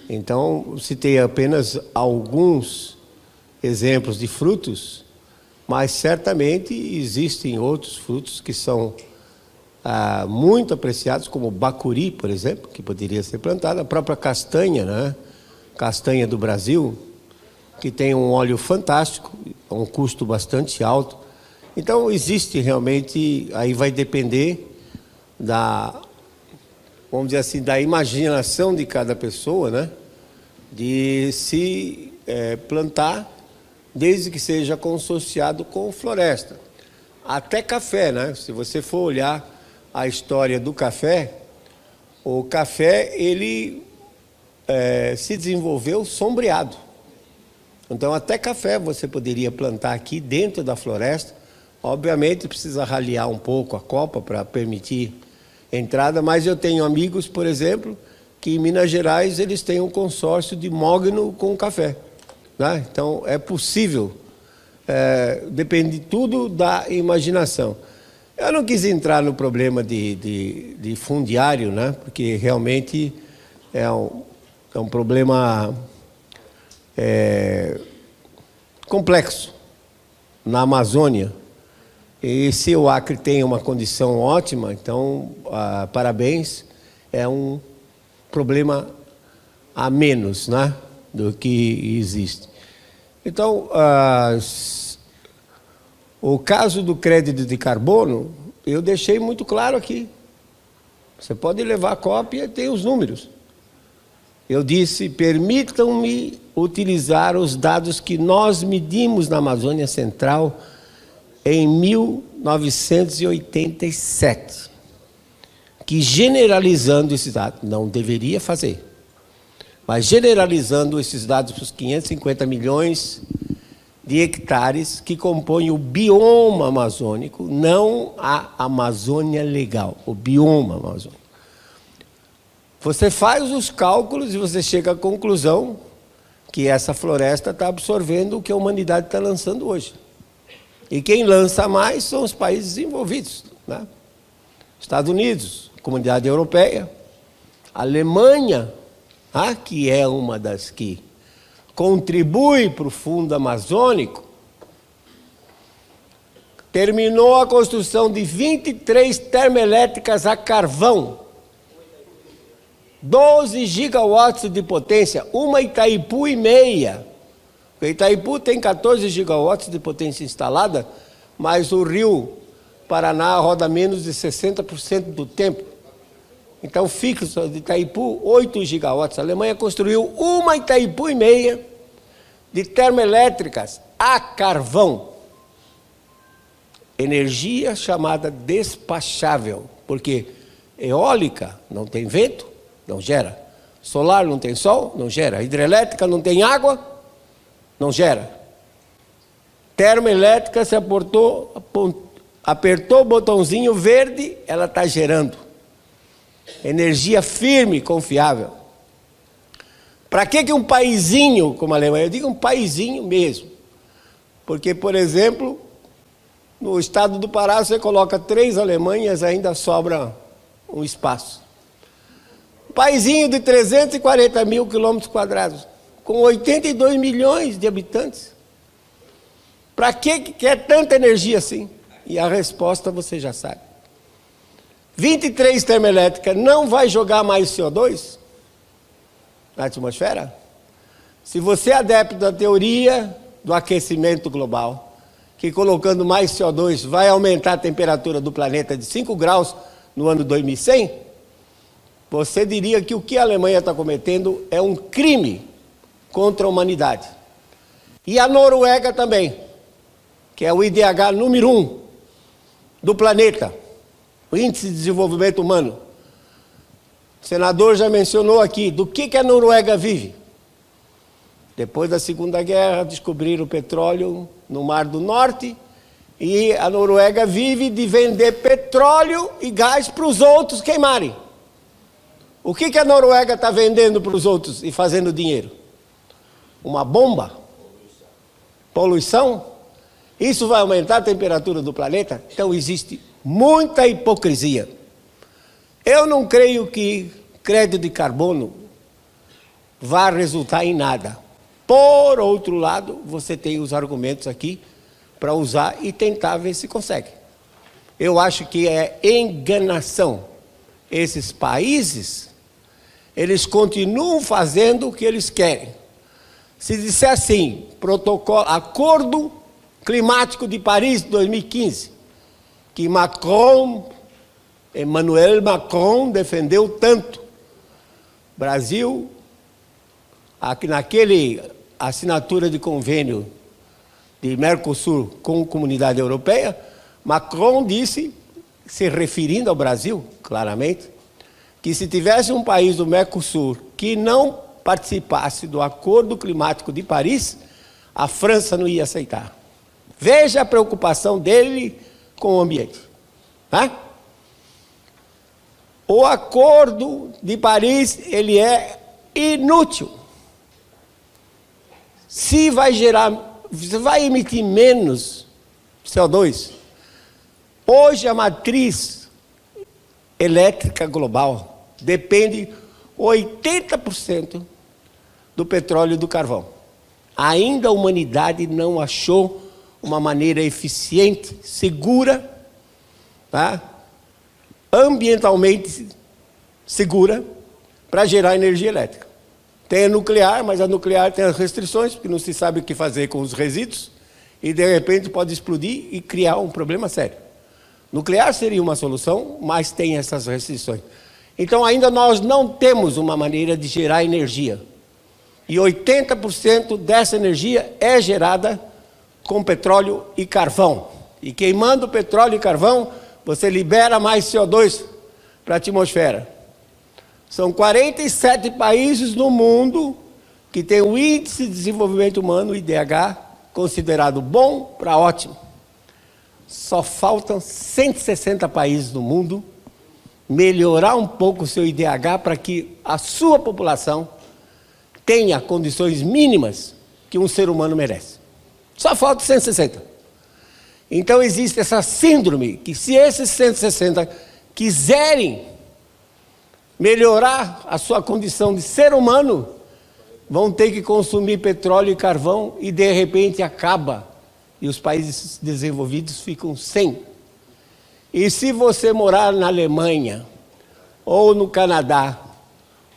Então, citei apenas alguns exemplos de frutos, mas certamente existem outros frutos que são muito apreciados, como o bacuri, por exemplo, que poderia ser plantado, a própria castanha, né? Castanha do Brasil, que tem um óleo fantástico, um custo bastante alto. Então, existe realmente, aí vai depender vamos dizer assim, da imaginação de cada pessoa, né? De se plantar, desde que seja consorciado com floresta. Até café, né? Se você for olhar a história do café, o café, ele se desenvolveu sombreado. Então, até café você poderia plantar aqui dentro da floresta. Obviamente, precisa ralear um pouco a copa para permitir entrada, mas eu tenho amigos, por exemplo, que em Minas Gerais eles têm um consórcio de mogno com café, né? Então, é possível, depende tudo da imaginação. Eu não quis entrar no problema de fundiário, né? Porque realmente é um problema complexo na Amazônia. E se o Acre tem uma condição ótima, então, parabéns, é um problema a menos, né, do que existe. Então, o caso do crédito de carbono, eu deixei muito claro aqui. Você pode levar a cópia e tem os números. Eu disse, permitam-me utilizar os dados que nós medimos na Amazônia Central em 1987, que generalizando esses dados, não deveria fazer, mas generalizando esses dados para os 550 milhões de hectares que compõem o bioma amazônico, não a Amazônia legal, o bioma amazônico. Você faz os cálculos e você chega à conclusão que essa floresta está absorvendo o que a humanidade está lançando hoje. E quem lança mais são os países desenvolvidos, né? Estados Unidos, Comunidade Europeia, Alemanha, que é uma das que contribui para o fundo amazônico, terminou a construção de 23 termoelétricas a carvão, 12 gigawatts de potência, uma Itaipu e meia. O Itaipu tem 14 gigawatts de potência instalada, mas o Rio Paraná roda menos de 60% do tempo. Então, fixo de Itaipu, 8 gigawatts. A Alemanha construiu uma Itaipu e meia de termoelétricas a carvão. Energia chamada despachável, porque eólica não tem vento, não gera. Solar não tem sol, não gera. Hidrelétrica não tem água, não gera. Termoelétrica, se apertou o botãozinho verde, ela está gerando. Energia firme, confiável. Para que um paizinho como a Alemanha, eu digo um paizinho mesmo, Porque, por exemplo, no estado do Pará, você coloca 3 Alemanhas, ainda sobra um espaço. Um paizinho de 340 mil quilômetros quadrados, com 82 milhões de habitantes. Para que quer tanta energia assim? E a resposta você já sabe. 23 termoelétricas não vai jogar mais CO2 na atmosfera? Se você é adepto da teoria do aquecimento global, que colocando mais CO2 vai aumentar a temperatura do planeta de 5 graus no ano 2100, você diria que o que a Alemanha está cometendo é um crime contra a humanidade. E a Noruega também, que é o IDH número 1 do planeta, o Índice de Desenvolvimento Humano. O senador já mencionou aqui do que a Noruega vive. Depois da Segunda Guerra, descobriram o petróleo no Mar do Norte, e a Noruega vive de vender petróleo e gás para os outros queimarem. O que a Noruega está vendendo para os outros e fazendo dinheiro? Uma bomba? Poluição? Isso vai aumentar a temperatura do planeta? Então existe muita hipocrisia. Eu não creio que crédito de carbono vá resultar em nada. Por outro lado, você tem os argumentos aqui para usar e tentar ver se consegue. Eu acho que é enganação. Esses países, eles continuam fazendo o que eles querem. Se disser assim, protocolo, Acordo Climático de Paris de 2015, que Emmanuel Macron defendeu tanto. Brasil, aqui naquele assinatura de convênio de Mercosul com a Comunidade Europeia, Macron disse, se referindo ao Brasil, claramente, que se tivesse um país do Mercosul que não participasse do Acordo Climático de Paris, a França não ia aceitar. Veja a preocupação dele com o ambiente. Tá? O Acordo de Paris, ele é inútil. Se vai gerar, você vai emitir menos CO2. Hoje a matriz elétrica global depende 80% do petróleo e do carvão. Ainda a humanidade não achou uma maneira eficiente, segura, tá? Ambientalmente segura, para gerar energia elétrica. Tem a nuclear, mas a nuclear tem as restrições, porque não se sabe o que fazer com os resíduos, e de repente pode explodir e criar um problema sério. Nuclear seria uma solução, mas tem essas restrições. Então ainda nós não temos uma maneira de gerar energia. E 80% dessa energia é gerada com petróleo e carvão. E queimando petróleo e carvão, você libera mais CO2 para a atmosfera. São 47 países no mundo que têm o Índice de Desenvolvimento Humano, IDH, considerado bom para ótimo. Só faltam 160 países no mundo melhorar um pouco o seu IDH para que a sua população tenha condições mínimas que um ser humano merece. Só falta 160. Então existe essa síndrome que se esses 160 quiserem melhorar a sua condição de ser humano, vão ter que consumir petróleo e carvão e de repente acaba. E os países desenvolvidos ficam sem. E se você morar na Alemanha, ou no Canadá,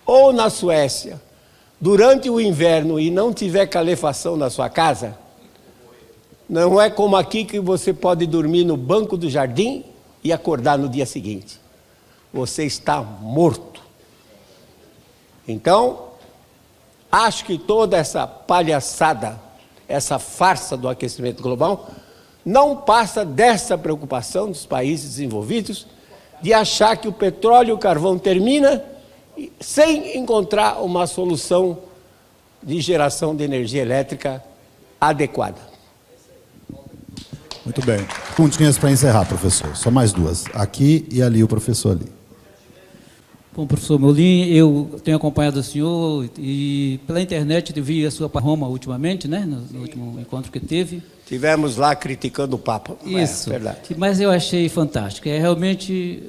ou na Suécia, durante o inverno e não tiver calefação na sua casa, não é como aqui que você pode dormir no banco do jardim e acordar no dia seguinte. Você está morto. Então, acho que toda essa palhaçada, essa farsa do aquecimento global, não passa dessa preocupação dos países desenvolvidos de achar que o petróleo e o carvão termina sem encontrar uma solução de geração de energia elétrica adequada. Muito bem. Continhas para encerrar, professor. Só mais duas. Aqui e ali, o professor ali. Bom, professor Molin, eu tenho acompanhado o senhor e pela internet eu vi a sua Roma ultimamente, né? No último encontro que teve. Tivemos lá criticando o Papa. Isso, verdade. Mas eu achei fantástico. É realmente,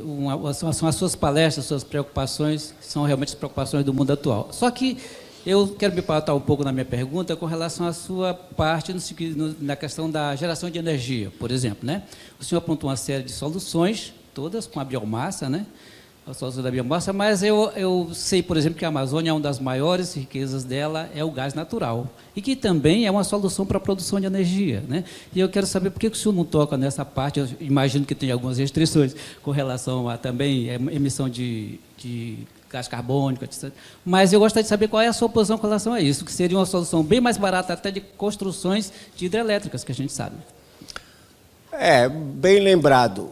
são as suas palestras, suas preocupações, são realmente as preocupações do mundo atual. Só que eu quero me pautar um pouco na minha pergunta com relação à sua parte na questão da geração de energia, por exemplo, né? O senhor apontou uma série de soluções, todas com a biomassa, né? A solução da biomassa, mas eu sei, por exemplo, que a Amazônia, uma das maiores riquezas dela é o gás natural, e que também é uma solução para a produção de energia, né? E eu quero saber por que o senhor não toca nessa parte. Eu imagino que tem algumas restrições com relação a também emissão de gás carbônico, etc. Mas eu gostaria de saber qual é a sua posição com relação a isso, que seria uma solução bem mais barata até de construções de hidrelétricas, que a gente sabe. Bem lembrado.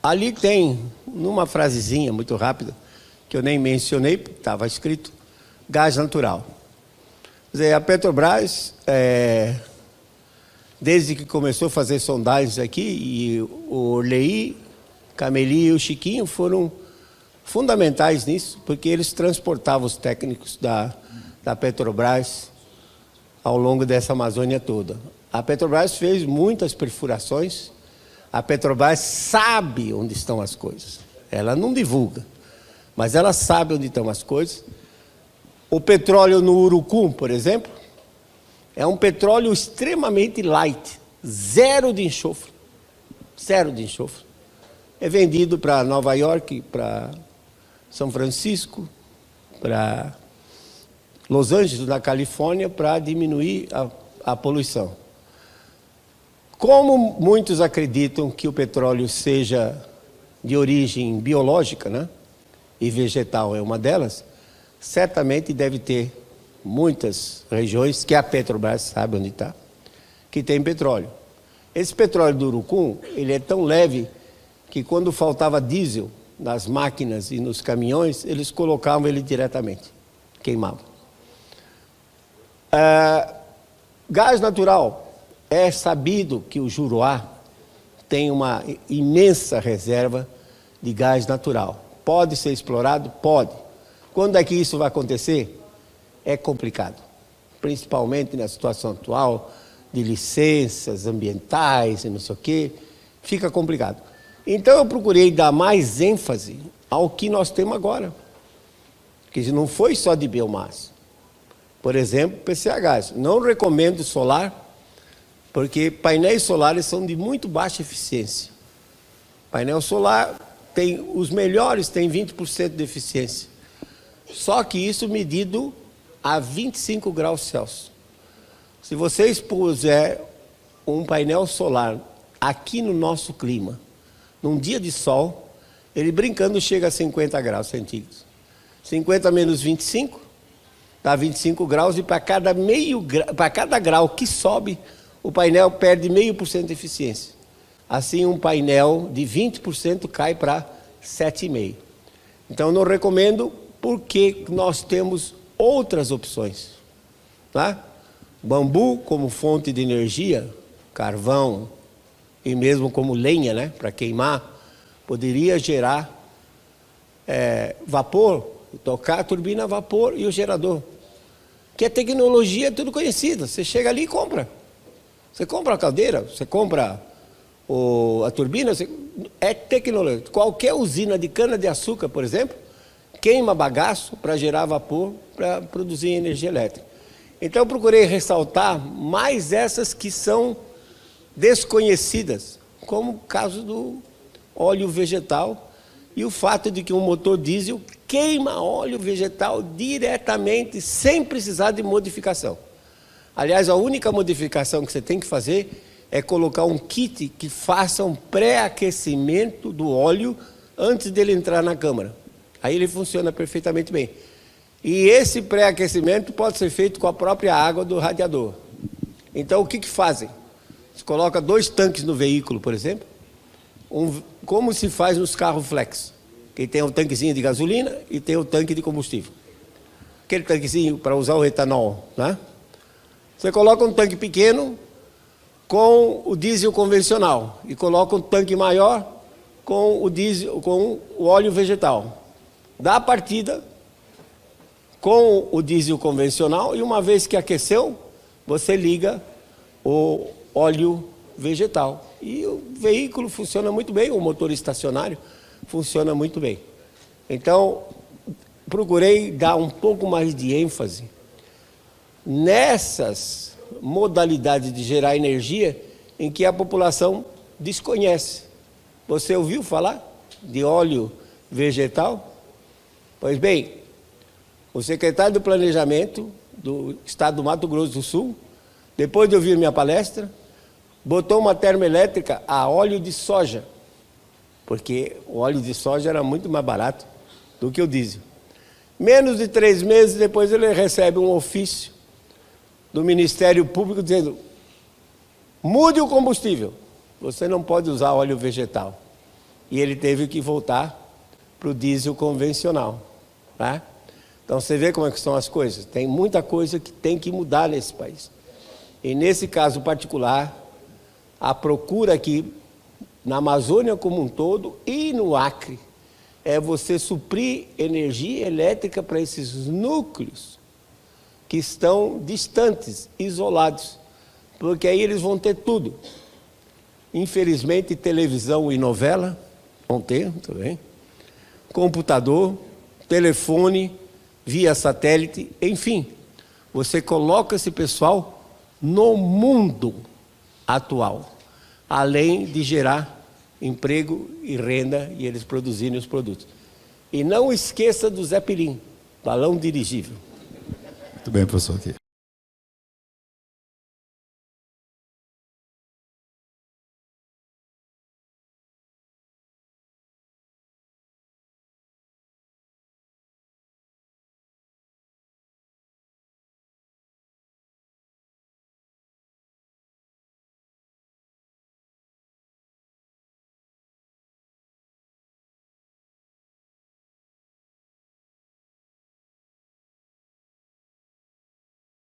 Ali tem, numa frasezinha muito rápida, que eu nem mencionei, estava escrito, gás natural. Quer dizer, a Petrobras, desde que começou a fazer sondagens aqui, e o Orley, Cameli e o Chiquinho foram fundamentais nisso, porque eles transportavam os técnicos da Petrobras ao longo dessa Amazônia toda. A Petrobras fez muitas perfurações. A Petrobras sabe onde estão as coisas. Ela não divulga, mas ela sabe onde estão as coisas. O petróleo no Urucum, por exemplo, é um petróleo extremamente light, zero de enxofre. Zero de enxofre. É vendido para Nova York, para São Francisco, para Los Angeles, na Califórnia, para diminuir a poluição. Como muitos acreditam que o petróleo seja de origem biológica, né? E vegetal é uma delas, certamente deve ter muitas regiões que a Petrobras sabe onde está, que tem petróleo. Esse petróleo do Urucum, ele é tão leve que quando faltava diesel nas máquinas e nos caminhões, eles colocavam ele diretamente, queimavam. Gás natural. É sabido que o Juruá tem uma imensa reserva de gás natural. Pode ser explorado? Pode. Quando é que isso vai acontecer? É complicado. Principalmente na situação atual de licenças ambientais e não sei o quê. Fica complicado. Então eu procurei dar mais ênfase ao que nós temos agora. Que não foi só de biomassa. Por exemplo, PCH. Não recomendo solar, porque painéis solares são de muito baixa eficiência. Painel solar, os melhores têm 20% de eficiência. Só que isso medido a 25 graus Celsius. Se vocês puser um painel solar aqui no nosso clima, num dia de sol, ele brincando chega a 50 graus centígrados. 50 menos 25, dá 25 graus, e para cada grau que sobe, o painel perde 0,5% de eficiência. Assim, um painel de 20% cai para 7,5%. Então, não recomendo, porque nós temos outras opções. Tá? Bambu como fonte de energia, carvão, e mesmo como lenha, né, para queimar, poderia gerar vapor, tocar a turbina a vapor e o gerador. Que a tecnologia é tudo conhecida. Você chega ali e compra. Você compra a caldeira, você compra a turbina, é tecnologia. Qualquer usina de cana-de-açúcar, por exemplo, queima bagaço para gerar vapor, para produzir energia elétrica. Então eu procurei ressaltar mais essas que são desconhecidas, como o caso do óleo vegetal e o fato de que um motor diesel queima óleo vegetal diretamente, sem precisar de modificação. Aliás, a única modificação que você tem que fazer é colocar um kit que faça um pré-aquecimento do óleo antes dele entrar na câmara. Aí ele funciona perfeitamente bem. E esse pré-aquecimento pode ser feito com a própria água do radiador. Então, o que fazem? Você coloca 2 tanques no veículo, por exemplo, como se faz nos carros flex, que tem um tanquezinho de gasolina e tem o tanque de combustível. Aquele tanquezinho para usar o etanol, né? Você coloca um tanque pequeno com o diesel convencional e coloca um tanque maior com o diesel, com o óleo vegetal. dá a partida com o diesel convencional e uma vez que aqueceu, você liga o óleo vegetal. E o veículo funciona muito bem, o motor estacionário funciona muito bem. Então, procurei dar um pouco mais de ênfase nessas modalidades de gerar energia em que a população desconhece. Você ouviu falar de óleo vegetal? Pois bem, o secretário do Planejamento do Estado do Mato Grosso do Sul, depois de ouvir minha palestra, botou uma termoelétrica a óleo de soja, porque o óleo de soja era muito mais barato do que o diesel. Menos de 3 meses depois ele recebe um ofício do Ministério Público dizendo: mude o combustível, você não pode usar óleo vegetal. E ele teve que voltar para o diesel convencional. Tá? Então você vê como é que são as coisas. Tem muita coisa que tem que mudar nesse país. E nesse caso particular, a procura aqui na Amazônia como um todo e no Acre é você suprir energia elétrica para esses núcleos que estão distantes, isolados, porque aí eles vão ter tudo. Infelizmente, televisão e novela vão ter também, computador, telefone, via satélite, enfim, você coloca esse pessoal no mundo atual, além de gerar emprego e renda e eles produzirem os produtos. E não esqueça do Zeppelin, balão dirigível. Muito bem, professor.